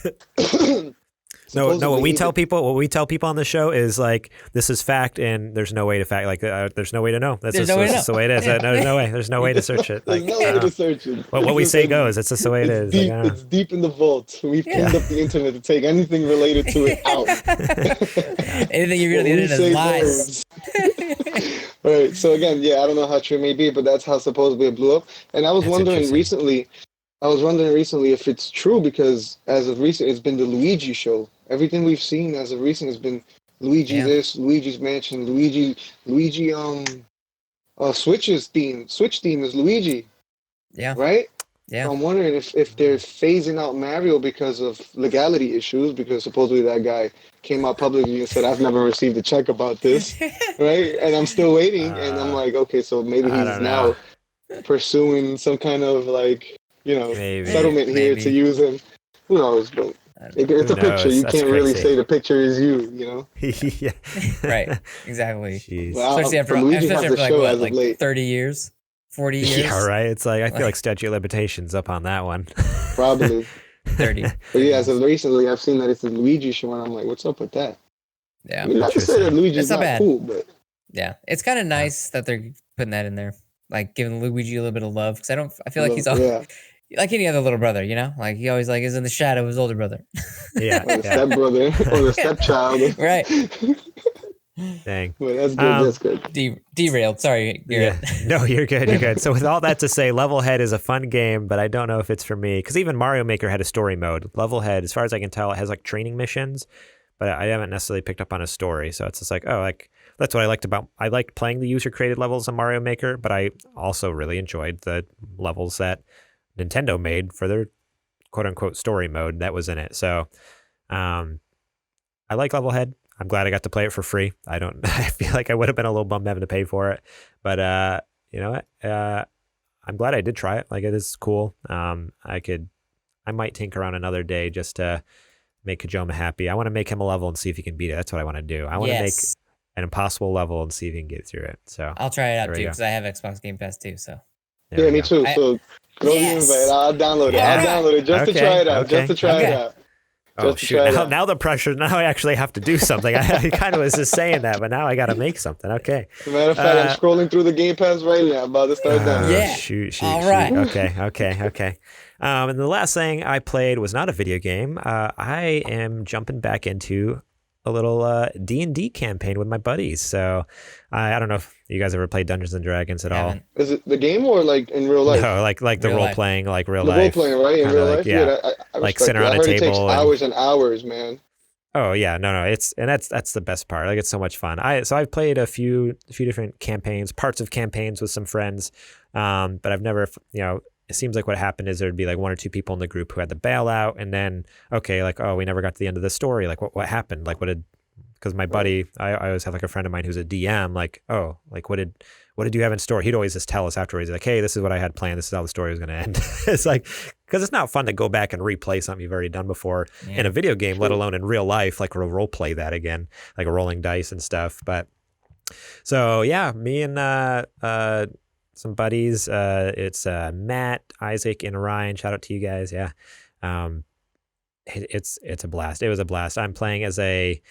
No. What we tell people on the show is like this is fact, and there's no way to fact. Like there's no way to know. That's just the way it is. There's no way. There's no way to search it. Like, there's no way to search it. What we say goes. It's just the way it is. Deep, it's deep in the vault. We've cleaned up the internet to take anything related to it out. Anything you read on the internet is lies. Right. So again, I don't know how true it may be, but that's how supposedly it blew up. And I was wondering recently if it's true because as of recent, it's been the Luigi show. Everything we've seen as of recent has been Luigi this, Luigi's Mansion, Luigi Switch's theme. Switch theme is Luigi. Yeah. Right? Yeah. So I'm wondering if they're phasing out Mario because of legality issues, because supposedly that guy came out publicly and said, I've never received a check about this. Right? And I'm still waiting. And I'm like, okay, so maybe he's now pursuing some kind of like, settlement here to use him. Who knows? But it's a picture. You can't really say the picture is you, Yeah. Right. Exactly. Well, especially after like 30 years, 40 years. Yeah, right. It's like, I feel like statute of limitations up on that one. Probably. 30. But as of recently, I've seen that it's the Luigi show, and I'm like, what's up with that? Yeah. I mean, not to say that Luigi's not cool, but... Yeah. It's kind of nice that they're putting that in there. Like, giving Luigi a little bit of love. Because I feel like he's all... Yeah. Like any other little brother, like he always like is in the shadow of his older brother. Yeah, or the stepbrother or the stepchild. Right. Dang. Well, that's good. That's good. Derailed. Sorry. No, you're good. You're good. So with all that to say, Levelhead is a fun game, but I don't know if it's for me because even Mario Maker had a story mode. Levelhead, as far as I can tell, it has like training missions, but I haven't necessarily picked up on a story. So it's just like, that's what I liked about. I liked playing the user created levels in Mario Maker, but I also really enjoyed the levels that Nintendo made for their quote unquote story mode that was in it. So I like Levelhead. I'm glad I got to play it for free. I feel like I would have been a little bummed having to pay for it, but you know what? I'm glad I did try it. Like it is cool. I might tinker around another day just to make Kajoma happy. I want to make him a level and see if he can beat it. That's what I want to do. I want to make an impossible level and see if he can get through it. So I'll try it out too because I have Xbox Game Pass too. So yeah, me too. So throw the invite. I'll download it. Yeah. I'll download it just to try it out. Just to try it out. Oh shoot! Now the pressure. Now I actually have to do something. I kind of was just saying that, but now I got to make something. Okay. As a matter of fact, I'm scrolling through the Game Pass right now. I'm about to start down. Yeah. Shoot. All right. Okay. And the last thing I played was not a video game. I am jumping back into a little D&D campaign with my buddies. So I don't know if you guys ever played Dungeons and Dragons at all. Is it the game or like in real life? No, like the real role life. Playing, like real the life. Role playing, right? In real life, yeah. I like sitting around a table. It takes hours and hours, man. Oh yeah, no, that's the best part. Like it's so much fun. I've played a few different campaigns, parts of campaigns with some friends, but I've never, it seems like what happened is there'd be like one or two people in the group who had the bailout, and then we never got to the end of the story. Like what happened? Like because my buddy, I always have like a friend of mine who's a DM. Like what did you have in store? He'd always just tell us afterwards, like, hey, this is what I had planned. This is how the story was going to end. It's like, because it's not fun to go back and replay something you've already done before in a video game, let alone in real life, like role play that again, like rolling dice and stuff. But so yeah, me and buddies. It's Matt, Isaac, and Ryan. Shout out to you guys. Yeah. It's a blast. It was a blast. I'm playing as a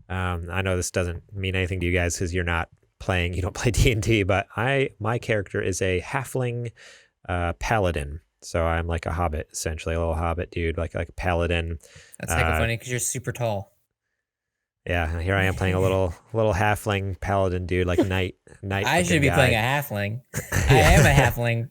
I know this doesn't mean anything to you guys because you don't play D&D, but my character is a halfling paladin. So I'm like a hobbit, essentially a little hobbit dude, like a paladin. That's kind of funny because you're super tall. Yeah, and here I am playing a little halfling paladin dude, like knight. I should be playing a halfling. I am a halfling.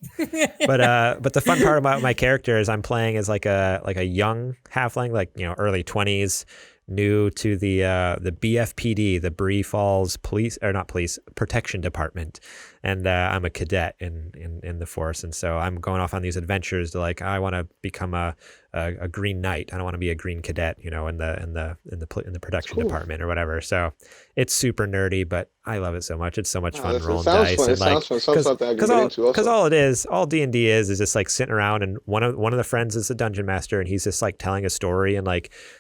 But the fun part about my character is I'm playing as like a young halfling, like early 20s, new to the BFPD, the Bree Falls Protection Department, and I'm a cadet in the force, and so I'm going off on these adventures to I want to become a green knight. I don't want to be a green cadet, in the production department or whatever. So it's super nerdy, but I love it so much. It's so much fun rolling dice. Fun. It sounds fun. Because all it is, all D&D is just sitting around, and one of the friends is the dungeon master, and he's just telling a story, and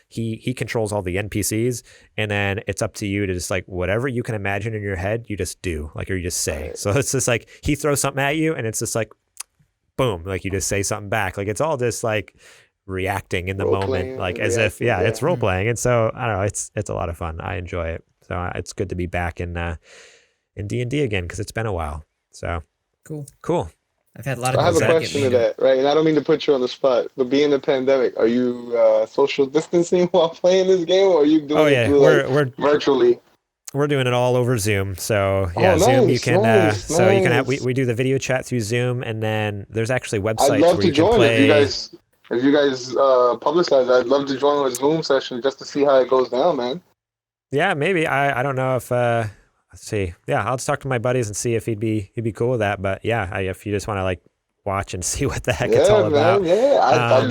he controls all the NPCs, and then it's up to you to just whatever you can imagine in your head, you just do, or you just say. So it's just he throws something at you, and it's just boom, you just say something back. It's all just reacting in the moment, as if it's role playing. And so I don't know, it's a lot of fun. I enjoy it. So it's good to be back in D&D again because it's been a while. So cool. I've had a lot of. I have a question to that, right? And I don't mean to put you on the spot, but being the pandemic, are you social distancing while playing this game, or are you doing it we're virtually? We're doing it all over Zoom. So Zoom, you can you can have we do the video chat through Zoom, and then there's actually websites I'd love where to you can join play. If you guys publicize, I'd love to join a Zoom session just to see how it goes down, man. Yeah, maybe. I don't know if let's see. Yeah, I'll just talk to my buddies and see if he'd be cool with that. But yeah, if you just want to watch and see what the heck it's all about. Yeah, I'd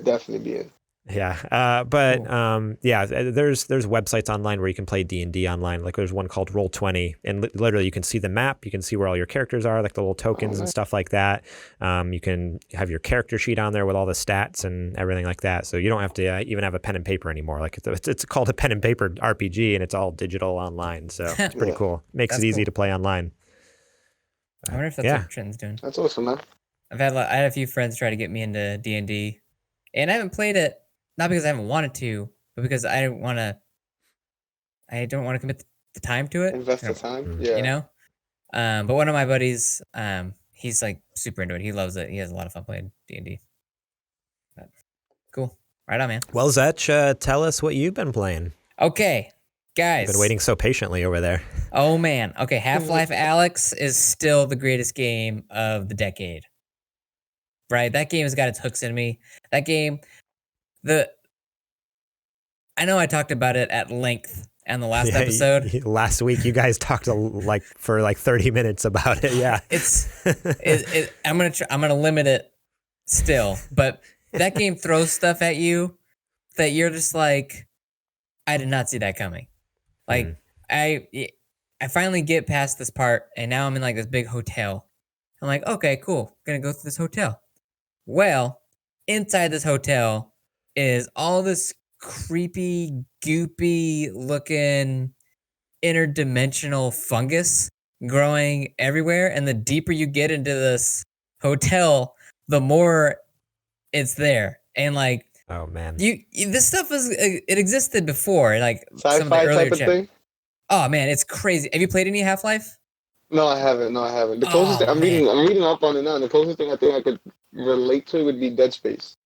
definitely be in. Yeah, but cool. There's websites online where you can play D&D online. There's one called Roll20, and literally you can see the map, you can see where all your characters are, the little tokens and stuff like that. You can have your character sheet on there with all the stats and everything like that. So you don't have to even have a pen and paper anymore. It's called a pen and paper RPG, and it's all digital online. So it's pretty cool. Makes it easy to play online. I wonder if that's what Trenton's doing. That's awesome, man. I had a few friends try to get me into D&D, and I haven't played it. Not because I haven't wanted to, but because I don't want to commit the time to it. Invest the time, yeah. But one of my buddies, he's super into it. He loves it. He has a lot of fun playing D&D. Cool. Right on, man. Well, Zetch, tell us what you've been playing. Okay, guys. You've been waiting so patiently over there. Oh, man. Okay, Half-Life Alyx is still the greatest game of the decade. Right? That game has got its hooks in me. That game... I know I talked about it at length on the last episode. Last week, you guys talked for 30 minutes about it. Yeah, I'm gonna limit it still, but that game throws stuff at you that you're just I did not see that coming. I finally get past this part, and now I'm in this big hotel. I'm okay, cool. Gonna go to this hotel. Well, inside this hotel is all this creepy, goopy looking interdimensional fungus growing everywhere. And the deeper you get into this hotel, the more it's there. And oh man, this stuff it existed before, sci-fi some of the earlier type of thing. Oh man, it's crazy. Have you played any Half-Life? No, I haven't. The closest thing, I'm reading up on it now. And the closest thing I think I could relate to would be Dead Space.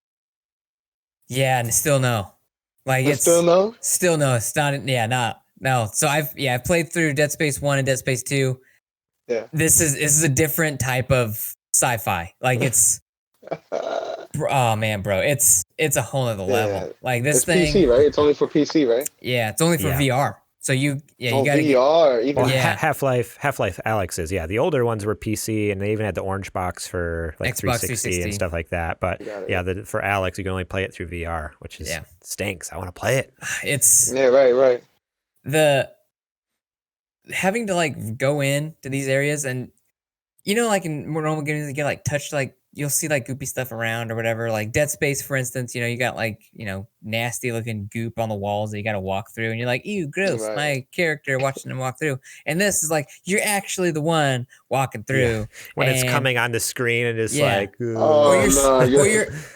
Yeah, and still no. Still no? Still no. It's not. Yeah, no. So I've played through Dead Space 1 and Dead Space 2. Yeah. This is a different type of sci-fi. It's oh man, bro. It's a whole other level. This thing. It's PC, right? It's only for PC, right? Yeah, it's only for VR. So you got to VR. Half-Life Alyx is the older ones were PC, and they even had the orange box for Xbox 360 and stuff like that. But for Alyx, you can only play it through VR, which is stinks. I want to play it. It's right. The having to go in to these areas, and in normal games you get touched you'll see like goopy stuff around or whatever. Like Dead Space, for instance, you got like, nasty looking goop on the walls that you got to walk through, and you're like, ew, gross. Right. My character watching them walk through. And this is like, you're actually the one walking through. Yeah. When it's coming on the screen and it's like, or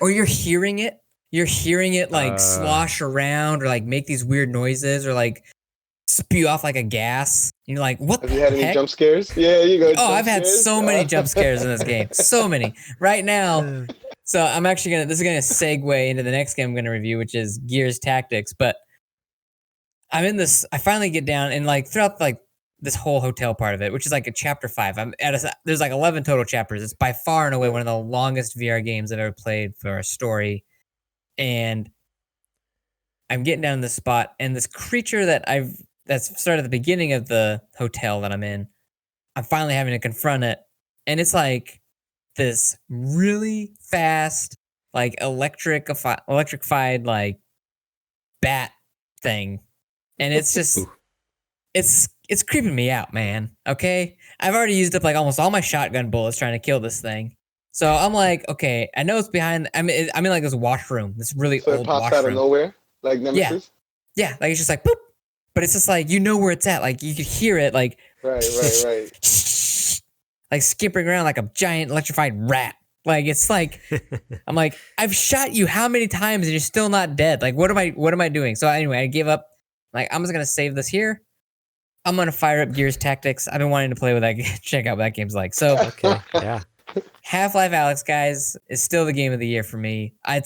you're hearing it. You're hearing it like slosh around or like make these weird noises or like spew off like a gas. You're like, what the heck? Have you had any jump scares? Yeah, you go. Oh, I've had so many jump scares in this game. So many. Right now. So I'm actually this is gonna segue into the next game I'm gonna review, which is Gears Tactics. But I'm in this, I finally get down and like throughout like this whole hotel part of it, which is like a chapter 5. There's like 11 total chapters. It's by far and away one of the longest VR games I've ever played for a story. And I'm getting down to this spot, and this creature that's started at the beginning of the hotel that I'm in, I'm finally having to confront it. And it's like this really fast, like electrified, like bat thing. And it's just, it's creeping me out, man. Okay. I've already used up like almost all my shotgun bullets trying to kill this thing. So I'm like, okay, I know it's behind, I'm in like this washroom, this really old washroom. So it pops out of nowhere? Like Nemesis? Yeah. Like it's just like, boop. But it's just like, where it's at. Like you could hear it like. Right. Like skipping around like a giant electrified rat. Like it's like, I'm like, I've shot you how many times and you're still not dead? Like what am I doing? So anyway, I gave up. Like I'm just gonna save this here. I'm gonna fire up Gears Tactics. I've been wanting to play with that. Check out what that game's like. So okay, yeah. Half-Life Alyx, guys, is still the game of the year for me. I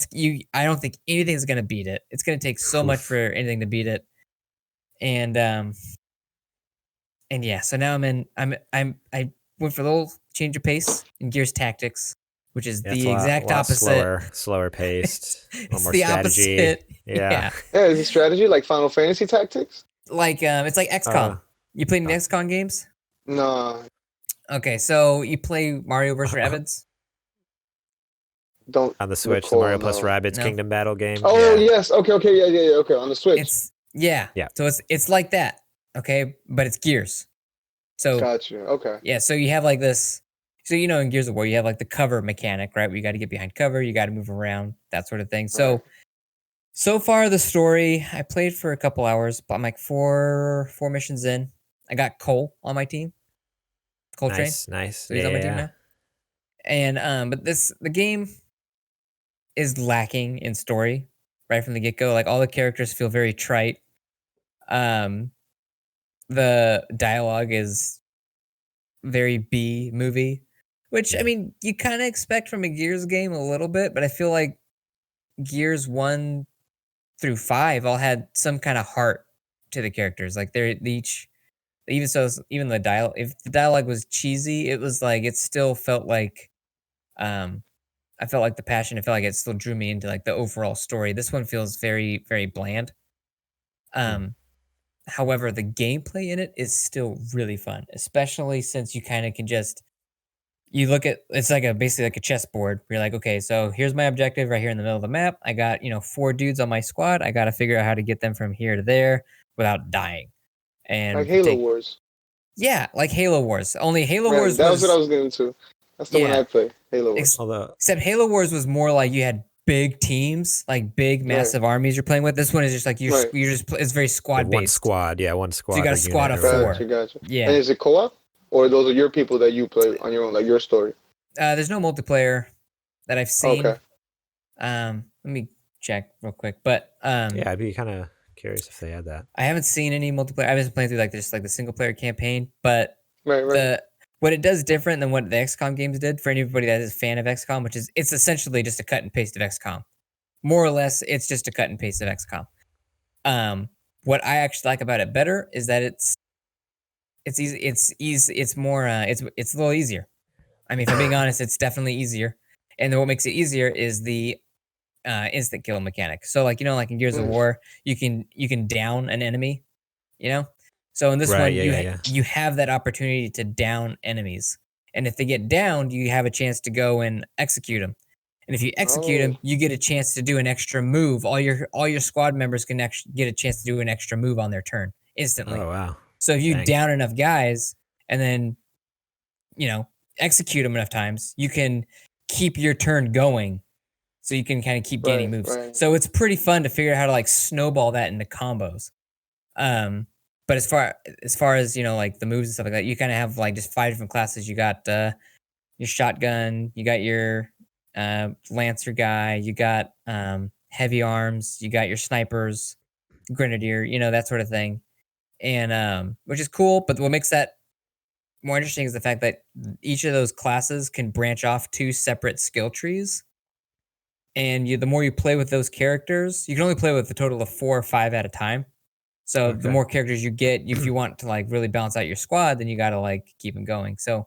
don't think anything's gonna beat it. It's gonna take so much for anything to beat it. And yeah, so now I went for a little change of pace in Gears Tactics, which is the exact opposite. Slower paced. It's more the strategy. Opposite. Yeah, is it strategy like Final Fantasy Tactics? Like it's like XCOM. You played the XCOM games? No. Okay, so you play Mario vs. Rabbids? Don't on the Switch, the Mario plus Rabbids Kingdom Battle game. Oh yes, okay, yeah, okay, on the Switch. It's yeah. So it's like that, okay, but it's Gears. So gotcha. Okay. Yeah, so you have like this. So in Gears of War, you have like the cover mechanic, right? Where you got to get behind cover, you got to move around, that sort of thing. So far the story, I played for a couple hours, but I'm like four missions in. I got Cole on my team. Cole Train. Nice. So he's on my team now. And but the game is lacking in story right from the get-go. Like all the characters feel very trite. The dialogue is very B movie, which I mean you kind of expect from a Gears game a little bit, but I feel like Gears 1 through 5 all had some kind of heart to the characters. Like they're each, even the dialogue, if the dialogue was cheesy, it was like it still felt like I felt like the passion, it felt like it still drew me into like the overall story. This one feels very, very bland. However, the gameplay in it is still really fun, especially since you kind of can you look at, it's like basically like a chessboard. Where you're like, okay, so here's my objective right here in the middle of the map. I got, 4 dudes on my squad. I got to figure out how to get them from here to there without dying. And like Halo Wars. Yeah, like Halo Wars. Only Halo Wars that was what I was getting to. That's the one I play. Halo Wars. Except Halo Wars was more like you had big teams, like big massive armies you're playing with. This one is just like you just it's very squad based. One squad. So you got a squad of 4. Gotcha. Yeah. And is it co-op, or those are your people that you play on your own, like your story? There's no multiplayer that I've seen. Okay. Let me check real quick, but I'd be kind of curious if they had that. I haven't seen any multiplayer. I've been playing through like the single player campaign, but right. What it does different than what the XCOM games did, for anybody that is a fan of XCOM, which is it's essentially just a cut and paste of XCOM. More or less, it's just a cut and paste of XCOM. What I actually like about it better is that it's easy. It's more. It's a little easier. I mean, if I'm being honest, it's definitely easier. And then what makes it easier is the instant kill mechanic. So like like in Gears of War, you can down an enemy, So in this one, you have that opportunity to down enemies, and if they get downed, you have a chance to go and execute them. And if you execute them, you get a chance to do an extra move. All your squad members can get a chance to do an extra move on their turn instantly. Oh wow! So if you down enough guys and then execute them enough times, you can keep your turn going, so you can kind of keep gaining moves. Right. So it's pretty fun to figure out how to like snowball that into combos. But as far as like the moves and stuff like that, you kind of have like just 5 different classes. You got your shotgun, you got your lancer guy, you got heavy arms, you got your snipers, grenadier, that sort of thing, and which is cool. But what makes that more interesting is the fact that each of those classes can branch off 2 separate skill trees. And the more you play with those characters, you can only play with a total of 4 or 5 at a time. So the more characters you get, if you want to like really balance out your squad, then you got to like keep them going. So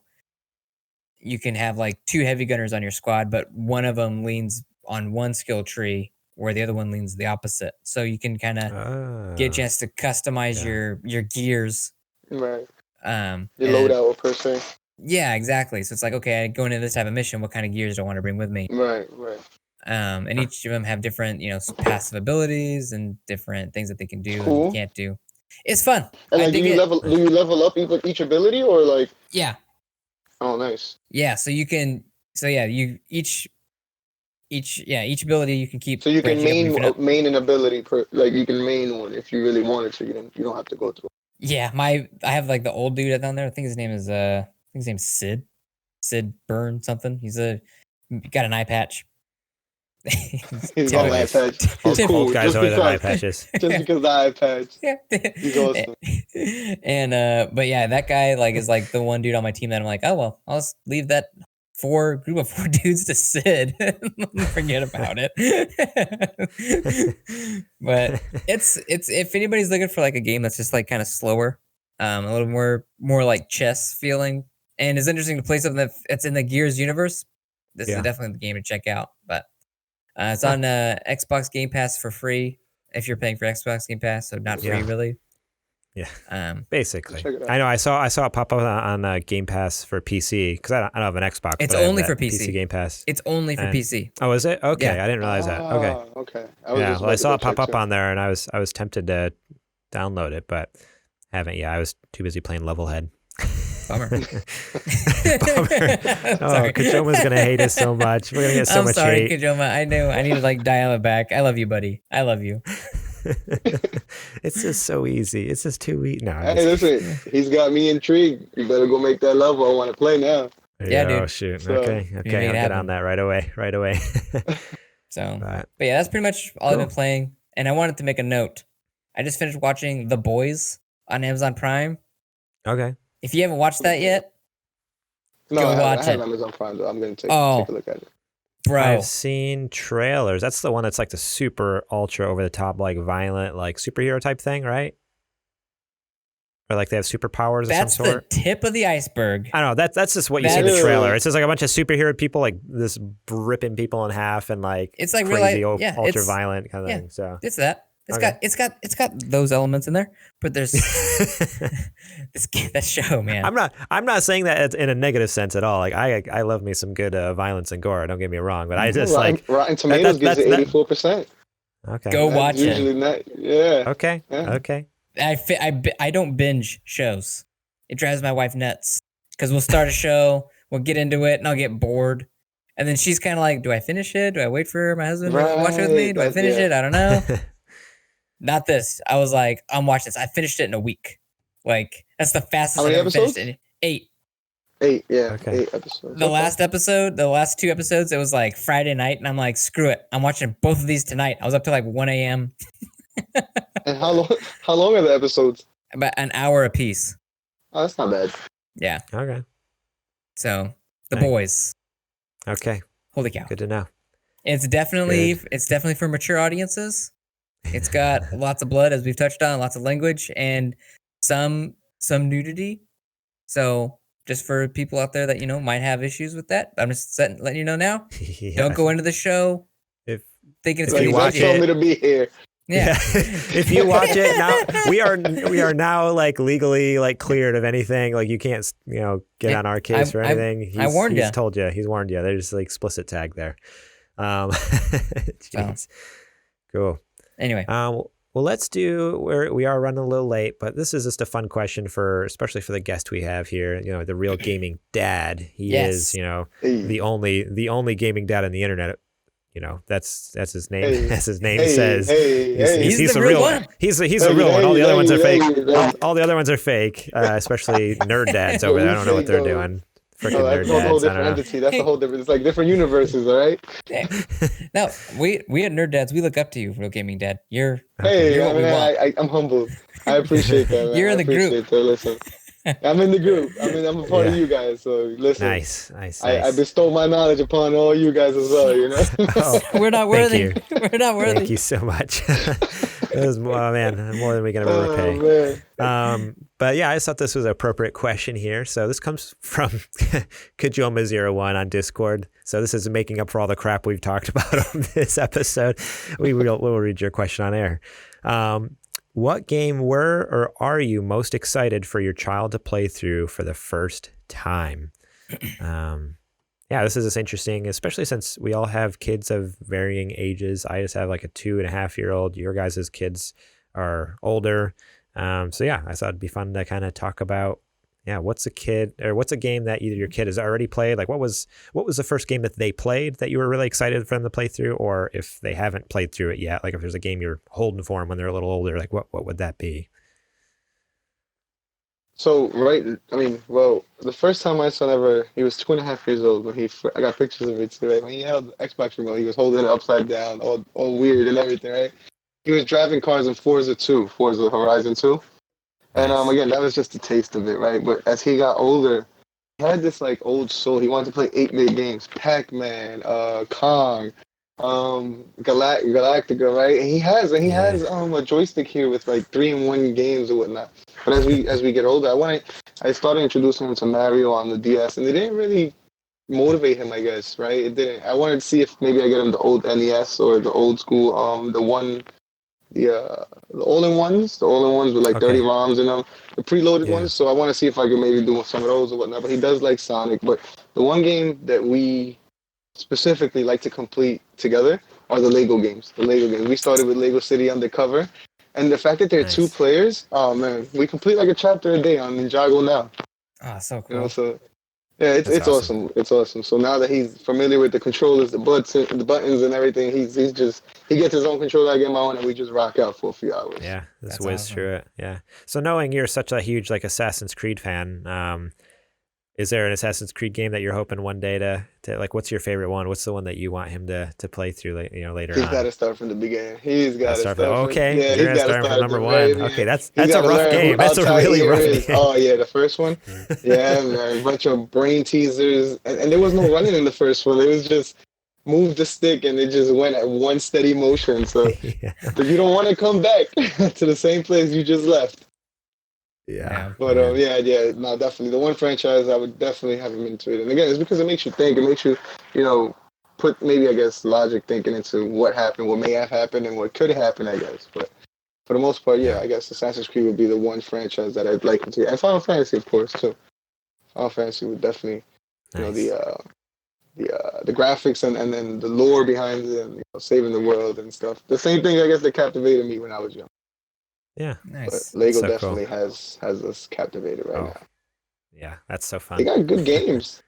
you can have like 2 heavy gunners on your squad, but one of them leans on one skill tree where the other one leans the opposite. So you can kind of get a chance to customize your gears. Right. Your loadout per se. Yeah, exactly. So it's like, okay, I go into this type of mission, what kind of gears do I want to bring with me? Right. And each of them have different, passive abilities and different things that they can do and can't do. It's fun. And like, do you level up each ability or like? Yeah. Oh, nice. Yeah. So you can. So yeah, each ability you can keep. So you can main an ability like you can main one if you really wanted to. You don't have to go through. Yeah, I have like the old dude down there. I think his name is Sid Burn something. He's got an eye patch. He's got an eye patch. Old guys always have eye patches. Just because the eye patch. Yeah. He's awesome. And but yeah, that guy like is like the one dude on my team that I'm like, oh well, I'll just leave that group of 4 dudes to Sid. Forget about it. But it's if anybody's looking for like a game that's just like kind of slower, a little more like chess feeling, and it's interesting to play something that's in the Gears universe, this is definitely the game to check out. But it's on Xbox Game Pass for free if you're paying for Xbox Game Pass, so not free really. Yeah. Basically, I know. I saw it pop up on Game Pass for PC because I don't have an Xbox. It's only for PC. PC Game Pass. It's only for PC. Oh, is it? Okay, I didn't realize that. Okay. I saw it pop up on there, and I was tempted to download it, but haven't. Yeah, I was too busy playing Levelhead. Bummer. Oh, Kajoma's gonna hate us so much. We're gonna get so much hate. I'm sorry, Kajoma. I know. I need to like dial it back. I love you, buddy. I love you. It's just so easy. It's just too easy. No. Hey, listen. He's got me intrigued. You better go make that level. I want to play now. Yeah, dude. Oh shoot. So, okay. I'll get on that right away. So, but yeah, that's pretty much all I've been playing. And I wanted to make a note. I just finished watching The Boys on Amazon Prime. Okay. If you haven't watched that yet, go watch it. I have Amazon Prime, though. I'm going to take a look at it. Bro. I've seen trailers. That's the one that's like the super ultra over the top, like violent, like superhero type thing, right? Or like they have superpowers of some sort. That's the tip of the iceberg. I don't know. That's just what you see in the trailer. It's just like a bunch of superhero people, like this ripping people in half and like it's like crazy, ultra violent kind of thing. So it's that. It's got those elements in there, but there's that show, man. I'm not saying that in a negative sense at all. Like I love me some good violence and gore. Don't get me wrong, but I just Rotten Tomatoes gives it 84%. Okay, go watch it. Yeah. Okay. I don't binge shows. It drives my wife nuts because we'll start a show, we'll get into it, and I'll get bored. And then she's kind of like, do I finish it? Do I wait for my husband to watch it with me? Do I finish it? I don't know. Not this. I was like, I'm watching this. I finished it in a week. Like, that's the fastest I've ever finished it. 8. 8, yeah. Okay. 8 episodes. The last 2 episodes, it was like Friday night, and I'm like, screw it. I'm watching both of these tonight. I was up to like 1 a.m. And how long are the episodes? About an hour apiece. Oh, that's not bad. Yeah. Okay. So, The Boys. Okay. Holy cow. Good to know. It's definitely for mature audiences. It's got lots of blood, as we've touched on, lots of language, and some nudity. So just for people out there that might have issues with that, I'm just letting you know now. Yeah. Don't go into the show thinking it's going to be watch it. Me to be here. Yeah. If you watch it now, we are now like legally like cleared of anything. Like you can't get on our case or anything. I warned you. He's told you. He's warned you. There's like explicit tag there. Jeez. Cool. Anyway, well, Well, we are running a little late, but this is just a fun question especially for the guest we have here, the real gaming dad. He is, the only gaming dad on the internet. That's his name. As his name says, he's the real one. He's the real one. All the other ones are fake. All the other ones are fake, especially nerd dads over there. I don't know what they're doing. Freaking nerd dads. That's a whole different entity. That's a whole different. It's like different universes, all right? No, we had nerd dads. We look up to you, real gaming dad. You're I'm humbled. I appreciate that. Man. You're in the group. Listen, I'm in the group. I'm a part of you guys. So listen. Nice. I bestow my knowledge upon all you guys as well. We're not worthy. We're not worthy. Thank you so much. It was more than we can ever repay. But yeah, I just thought this was an appropriate question here. So this comes from Kajoma01 on Discord. So this is making up for all the crap we've talked about on this episode. We'll read your question on air. What game were or are you most excited for your child to play through for the first time? Yeah, this is just interesting, especially since we all have kids of varying ages. I just have like a 2.5-year-old. Your guys' kids are older. So yeah, I thought it'd be fun to kind of talk about, what's a game that either your kid has already played? Like what was the first game that they played that you were really excited for them to play through? Or if they haven't played through it yet, like if there's a game you're holding for them when they're a little older, like what would that be? So, the first time my son he was 2.5 years old when I got pictures of it too, right? When he held the Xbox remote, he was holding it upside down, all weird and everything, right? He was driving cars in Forza Horizon 2. And again, that was just a taste of it, right? But as he got older, he had this like old soul. He wanted to play 8-bit games, Pac-Man, Kong, Galactica, right? And he has a joystick here with like 3-in-1 games or whatnot. But as we get older, I started introducing him to Mario on the DS, and it didn't really motivate him, I guess, right? It didn't. I wanted to see if maybe I get him the old NES or the old school, the all-in-ones with like 30 ROMs in them, the preloaded ones. So I want to see if I can maybe do some of those or whatnot. But he does like Sonic. But the one game that we specifically like to complete together are the Lego games. We started with Lego City Undercover. And the fact that there are 2 players, oh man, we complete like a chapter a day on Ninjago now. Ah, so cool. Yeah, it's awesome. It's awesome. So now that he's familiar with the controllers, the buttons and everything, he gets his own controller, I get my own, and we just rock out for a few hours. Yeah, just whiz through it. Yeah. So knowing you're such a huge like Assassin's Creed fan, is there an Assassin's Creed game that you're hoping one day to like? What's your favorite one? What's the one that you want him to play through later on? He's got to start from the beginning. He's got to start from okay. You're gonna start from number 1. Okay, that's a rough game. That's a really rough game. Oh yeah, the first one. Yeah, man, a bunch of brain teasers, and there was no running in the first one. It was just move the stick, and it just went at one steady motion. So if you don't want to come back to the same place you just left. Yeah. But no, definitely the one franchise I would definitely have him into it. And again, it's because it makes you think. It makes you, put maybe, I guess, logic thinking into what happened, what may have happened, and what could happen, I guess. But for the most part, I guess Assassin's Creed would be the one franchise that I'd like to. And Final Fantasy, of course, too. Final Fantasy would definitely, the graphics and then the lore behind it, and saving the world and stuff. The same thing, I guess, that captivated me when I was young. Yeah, nice. But Lego definitely has us captivated right now. Yeah, that's so fun. They got good games.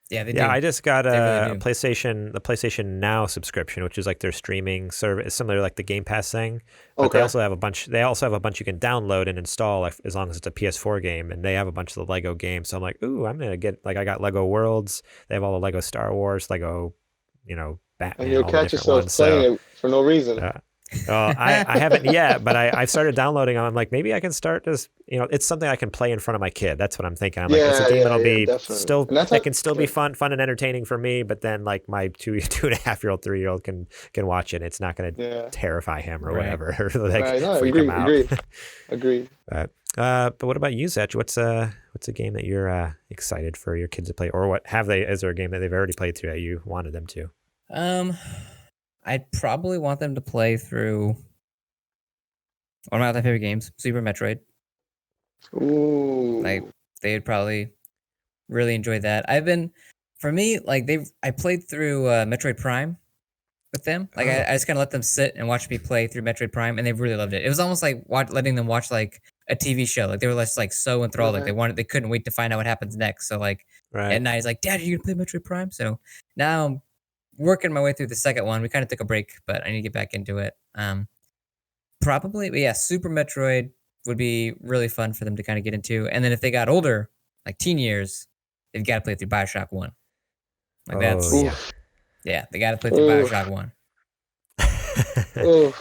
Yeah, they do. Yeah, I just got the PlayStation Now subscription, which is like their streaming service, similar to like the Game Pass thing. But they also have a bunch. They also have a bunch you can download and install as long as it's a PS4 game, and they have a bunch of the Lego games. So I'm like, ooh, I'm gonna get I got Lego Worlds. They have all the Lego Star Wars, Lego, Batman. And you'll catch yourself playing it for no reason. I haven't yet, but I've started downloading them. I'm like, maybe I can start just, it's something I can play in front of my kid. That's what I'm thinking. I'm like, it's a game that'll be still, it can still be fun and entertaining for me, but then like my 2.5-year-old, 3-year-old can watch it. It's not going to terrify him or whatever, or freak him out. Agree. But what about you, Zech? What's a game that you're excited for your kids to play, or is there a game that they've already played through that you wanted them to? I'd probably want them to play through one of my favorite games, Super Metroid. Ooh. Like they'd probably really enjoy that. I played through Metroid Prime with them. Like I just kind of let them sit and watch me play through Metroid Prime, and they really loved it. It was almost like letting them watch like a TV show. Like they were just like so enthralled, like they couldn't wait to find out what happens next. So like at night, he's like, "Dad, are you gonna play Metroid Prime?" So now I'm working my way through the second one. We kind of took a break, but I need to get back into it. Probably, but yeah, Super Metroid would be really fun for them to kind of get into. And then if they got older, like teen years, they've got to play through BioShock 1. Like yeah, they got to play through BioShock 1. That's a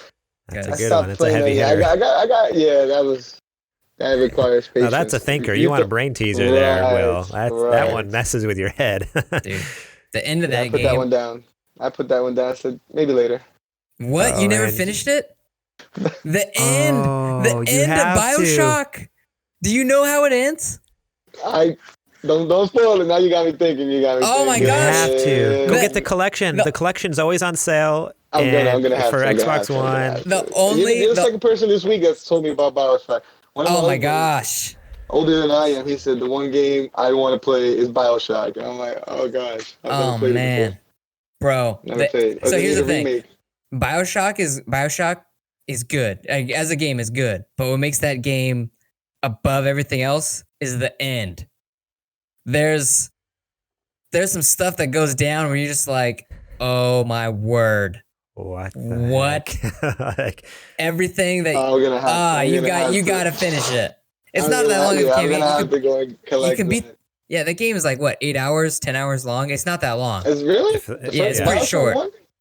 good one. It's a heavy hitter. That requires patience. No, that's a thinker. You want a brain teaser there, Will. That one messes with your head. Dude, the end of that game. I put that one down. I said, maybe later. What? You never finished it? The end of BioShock. Do you know how it ends? Don't spoil it. Now you got me thinking. Oh my gosh. You have to. Go get the collection. The collection's always on sale. I'm gonna have for Xbox One. You're the second person this week that's told me about BioShock. Oh my gosh. Older than I am, he said the one game I want to play is BioShock. And I'm like, oh gosh. Oh man. Bro. So here's the thing. Remake. BioShock is good. As a game is good. But what makes that game above everything else is the end. There's some stuff that goes down where you're just like, oh my word. What? Like everything that you gotta finish it. It's not that long of a game. I'm gonna have to go and collect it. Yeah, the game is like what, 8 hours, 10 hours long. It's not that long. It's really? It's pretty short.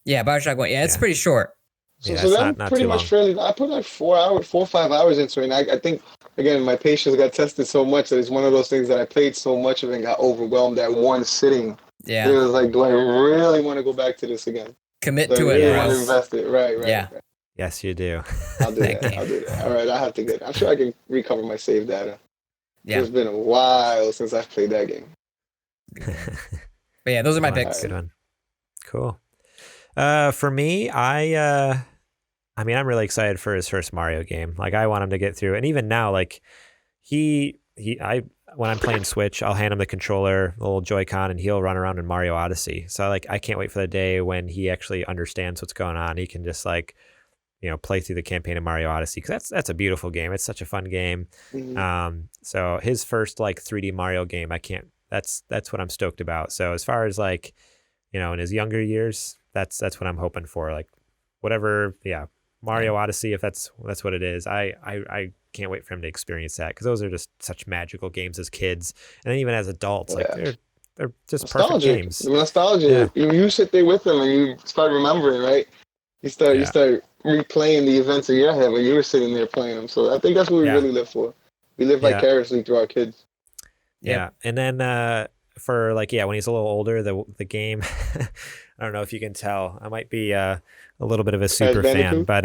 Yeah, BioShock 1. Yeah, it's pretty short. So that's pretty much fairly. I put like 4 or 5 hours into it, and I think again my patience got tested so much that it's one of those things that I played so much of it and got overwhelmed at one sitting. Yeah, it was like, do I really want to go back to this again? Commit to it, bro. Invest it, right? Yeah. Right. Yes, you do. I'll do that. All right, I have to get. I'm sure I can recover my save data. Yeah, it's been a while since I've played that game. But yeah, those are my picks. Good one. Cool. For me, I mean, I'm really excited for his first Mario game. Like, I want him to get through. And even now, like, when I'm playing Switch, I'll hand him the controller, the little Joy-Con, and he'll run around in Mario Odyssey. So, like, I can't wait for the day when he actually understands what's going on. He can just, like, play through the campaign of Mario Odyssey, because that's a beautiful game. It's such a fun game. Mm-hmm. So his first, like, 3D Mario game, that's what I'm stoked about. So as far as, like, in his younger years, that's what I'm hoping for. Like, whatever, Mario Odyssey, if that's what it is. I can't wait for him to experience that, because those are just such magical games as kids, and then even as adults, like they're just perfect games. The nostalgia. Yeah. You sit there with them and you start remembering, right? You start replaying the events of your head when you were sitting there playing them. So I think that's what we really live for. We live vicariously through our kids. Yeah, and then for when he's a little older, the game. I don't know if you can tell. I might be a little bit of a super fan, but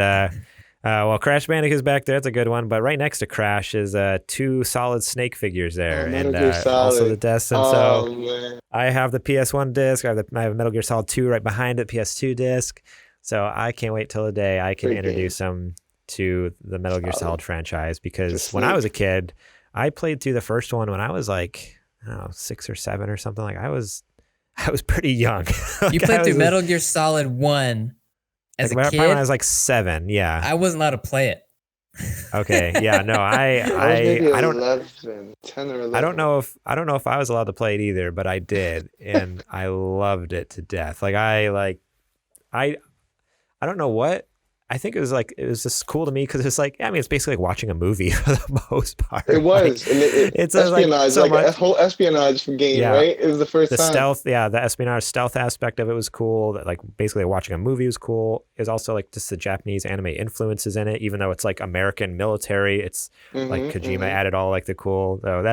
Crash Bandicoot's back there. That's a good one. But right next to Crash is 2 solid Snake figures there, and also the disc. And so I have the PS1 disc. I have Metal Gear Solid 2 right behind it, PS2 disc. So I can't wait till the day I can introduce them to the Metal Gear Solid franchise, because when I was a kid, I played through the first one when I was like, I don't know, 6 or 7 or something. Like I was pretty young. You played through Metal Gear Solid 1 as a kid? When I was like 7, yeah. I wasn't allowed to play it. Okay, yeah, no, I don't 10 or 11. I don't know if I was allowed to play it either, but I did, and I loved it to death. Like I don't know what. I think it was just cool to me, because it's like, it's basically like watching a movie for the most part. It was. Like, it's espionage, a whole espionage game, right? It was the first time. Stealth, the espionage stealth aspect of it was cool. That, like, basically watching a movie was cool. Is also like just the Japanese anime influences in it, even though it's like American military. It's like Kojima added all like the cool. So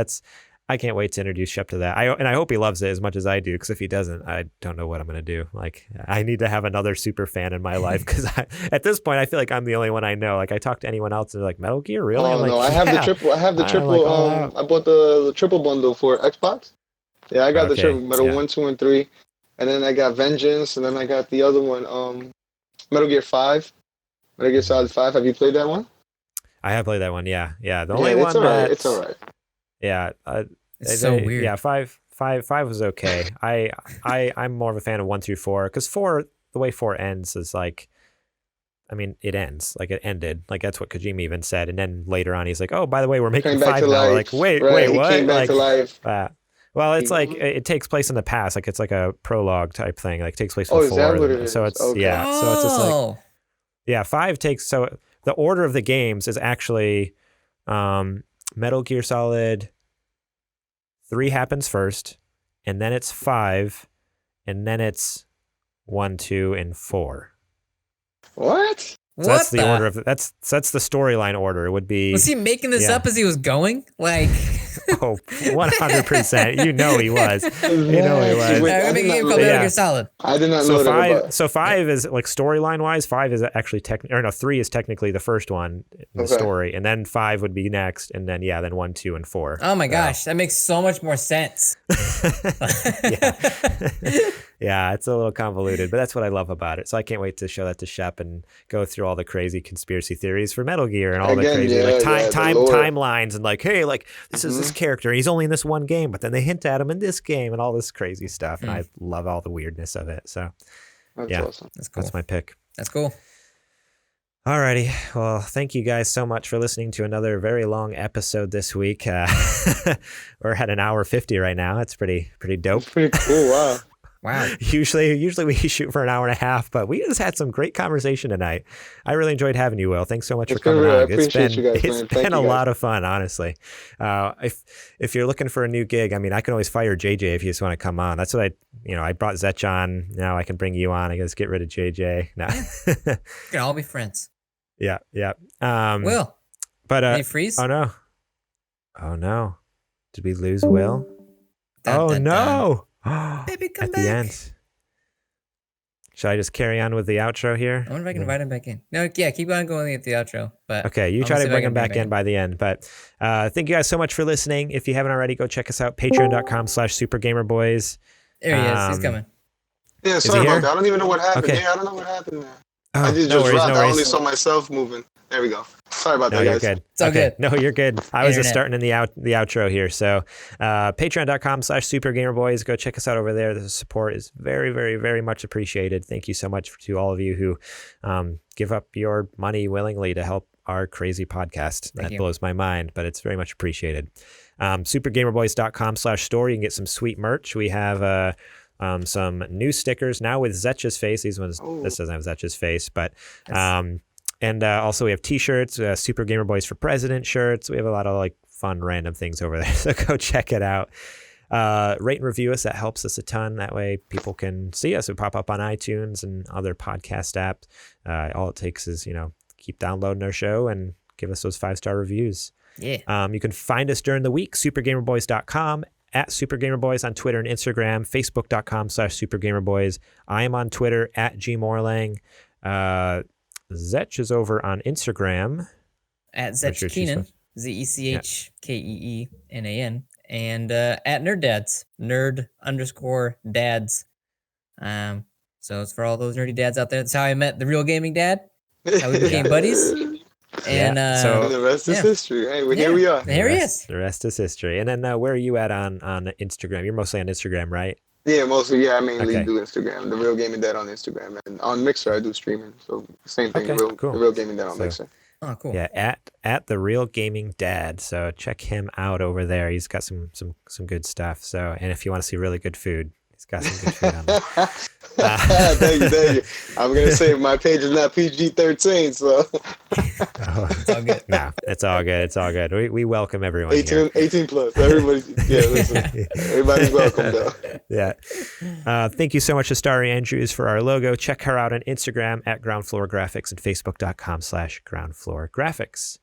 I can't wait to introduce Shep to that. I hope he loves it as much as I do, because if he doesn't, I don't know what I'm going to do. Like, I need to have another super fan in my life, because at this point, I feel like I'm the only one I know. Like, I talk to anyone else, and they're like, Metal Gear, really? Oh, no, I have the triple. I have the triple. Like, I bought the triple bundle for Xbox. Yeah, I got the triple Metal 1, 2, and 3, and then I got Vengeance, and then I got the other one, Metal Gear 5, Metal Gear Solid 5. Have you played that one? I have played that one. Yeah. The only one it's all right. Yeah. It's so weird. Yeah, five was okay. I'm more of a fan of 1 through 4, because 4 the way 4 ends is like, I mean, it ends like it ended. Like that's what Kojima even said. And then later on, he's like, "Oh, by the way, we're making 5 now." We're like, wait, what? Came back like, to life. Well, it's like it takes place in the past. Like it's like a prologue type thing. Like it takes place Oh, before. is that what it is? So it's Okay. So it's just like 5 takes. So the order of the games is actually Metal Gear Solid 3 happens first, and then it's 5, and then it's 1, 2, and 4. What? So that's the order of that's the storyline order. It would be. Was he making this up as he was going? Like. Oh, 100%. You know he was. You know he was. I'm making a game called Metal Gear Solid. I did not know that. So 5 is like storyline wise. 5 is actually 3 is technically the first one in the story, and then 5 would be next, and then then 1, 2, and 4. Oh my gosh, that makes so much more sense. Yeah, it's a little convoluted, but that's what I love about it. So I can't wait to show that to Shep and go through all the crazy conspiracy theories for Metal Gear and all the crazy timelines and like, hey, like this is this character. He's only in this one game, but then they hint at him in this game and all this crazy stuff. And I love all the weirdness of it. So that's awesome. That's cool. That's my pick. That's cool. Alrighty. Well, thank you guys so much for listening to another very long episode this week. We're at an hour 50 right now. That's pretty dope. That's pretty cool. Wow. Wow. Usually we shoot for an hour and a half, but we just had some great conversation tonight. I really enjoyed having you, Will. Thanks so much for coming on. I appreciate you guys, it's been a lot of fun, honestly. If you're looking for a new gig, I mean, I can always fire JJ if you just want to come on. That's what I brought Zetch on. Now I can bring you on. I guess get rid of JJ. No. We can all be friends. Yeah. Will. But did he freeze? Oh no. Did we lose Will? No. Baby, come at back. the end. Should I just carry on with the outro here? I wonder if I can invite him back in. No, keep on going at the outro. But okay, you try to bring him back in by the end. But thank you guys so much for listening. If you haven't already, go check us out, patreon.com/supergamerboys. There he is. He's coming. Yeah, sorry about that. I don't even know what happened. Okay. Yeah, I don't know what happened there. I just dropped. I only saw myself moving. There we go. Sorry about that, guys. You're good. It's all good. No, you're good. I was just starting in the outro here. So patreon.com/supergamerboys. Go check us out over there. The support is very, very, very much appreciated. Thank you so much to all of you who give up your money willingly to help our crazy podcast. That blows my mind, but it's very much appreciated. Supergamerboys.com/store. You can get some sweet merch. We have some new stickers now with Zetch's face. These ones, this doesn't have Zetch's face, but and also we have t-shirts, Super Gamer Boys for President shirts. We have a lot of like fun random things over there. So go check it out. Rate and review us. That helps us a ton. That way people can see us. We pop up on iTunes and other podcast apps. All it takes is, keep downloading our show and give us those 5-star reviews. Yeah. You can find us during the week, supergamerboys.com, at supergamerboys on Twitter and Instagram, facebook.com/supergamerboys. I am on Twitter at gmorlang. Zetch is over on Instagram at Zetch Keenan, ZECHKEENAN, and at Nerd Dads, nerd_dads. So it's for all those nerdy dads out there. That's how I met the real gaming dad. How we became buddies. And so the rest is history. Hey, here we are. Here he is. The rest is history. And then where are you at on Instagram? You're mostly on Instagram, right? Yeah, mostly. Yeah, I mainly do Instagram. The Real Gaming Dad on Instagram, and on Mixer I do streaming. So same thing. The Real Gaming Dad on Mixer. Oh, cool. Yeah, at the Real Gaming Dad. So check him out over there. He's got some good stuff. So, and if you want to see really good food, he's got some good food on there. Thank you. I'm gonna say my page is not PG-13, so. It's all good. No, it's all good. It's all good. We welcome everyone. 18 plus. Everybody's everybody's welcome though. Yeah. Thank you so much to Starry Andrews for our logo. Check her out on Instagram at Ground Floor Graphics and Facebook.com/Ground Floor Graphics.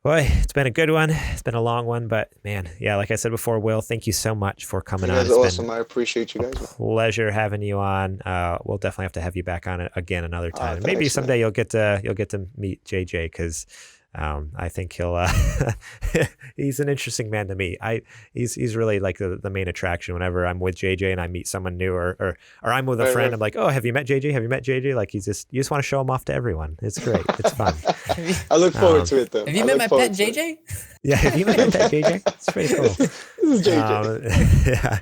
Boy, it's been a good one. It's been a long one, but man, like I said before, Will, thank you so much for coming on. It's awesome. I appreciate you guys. Pleasure having you on. We'll definitely have to have you back on it again another time. Maybe someday you'll get to meet JJ because I think he'll he's an interesting man to meet. He's really like the main attraction whenever I'm with JJ and I meet someone new or I'm with a friend. I'm like, oh, have you met JJ? Like you just want to show him off to everyone. It's great. It's fun. I look forward to it though. Have you met my pet JJ? Yeah, have you met my pet JJ? It's pretty cool. This is JJ. Yeah.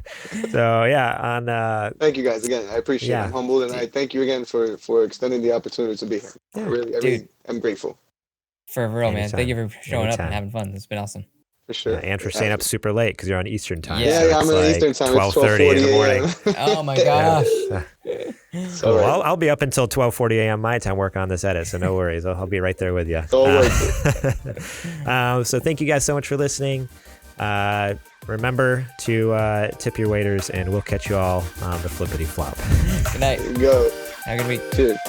So yeah, on. Thank you guys again. I appreciate it. I'm humbled, and I thank you again for extending the opportunity to be here. Yeah. I really am grateful. For real, man. Thank you for showing up and having fun. It's been awesome. For sure. And for staying up super late because you're on Eastern time. Yeah, so I'm on Eastern time. 12:30 in the morning. Oh my gosh. So I'll be up until 12:40 a.m. my time working on this edit, so no worries. I'll be right there with you. So thank you guys so much for listening. Remember to tip your waiters, and we'll catch you all on the flippity flop. Good night. There you go. Have a good week. Cheers.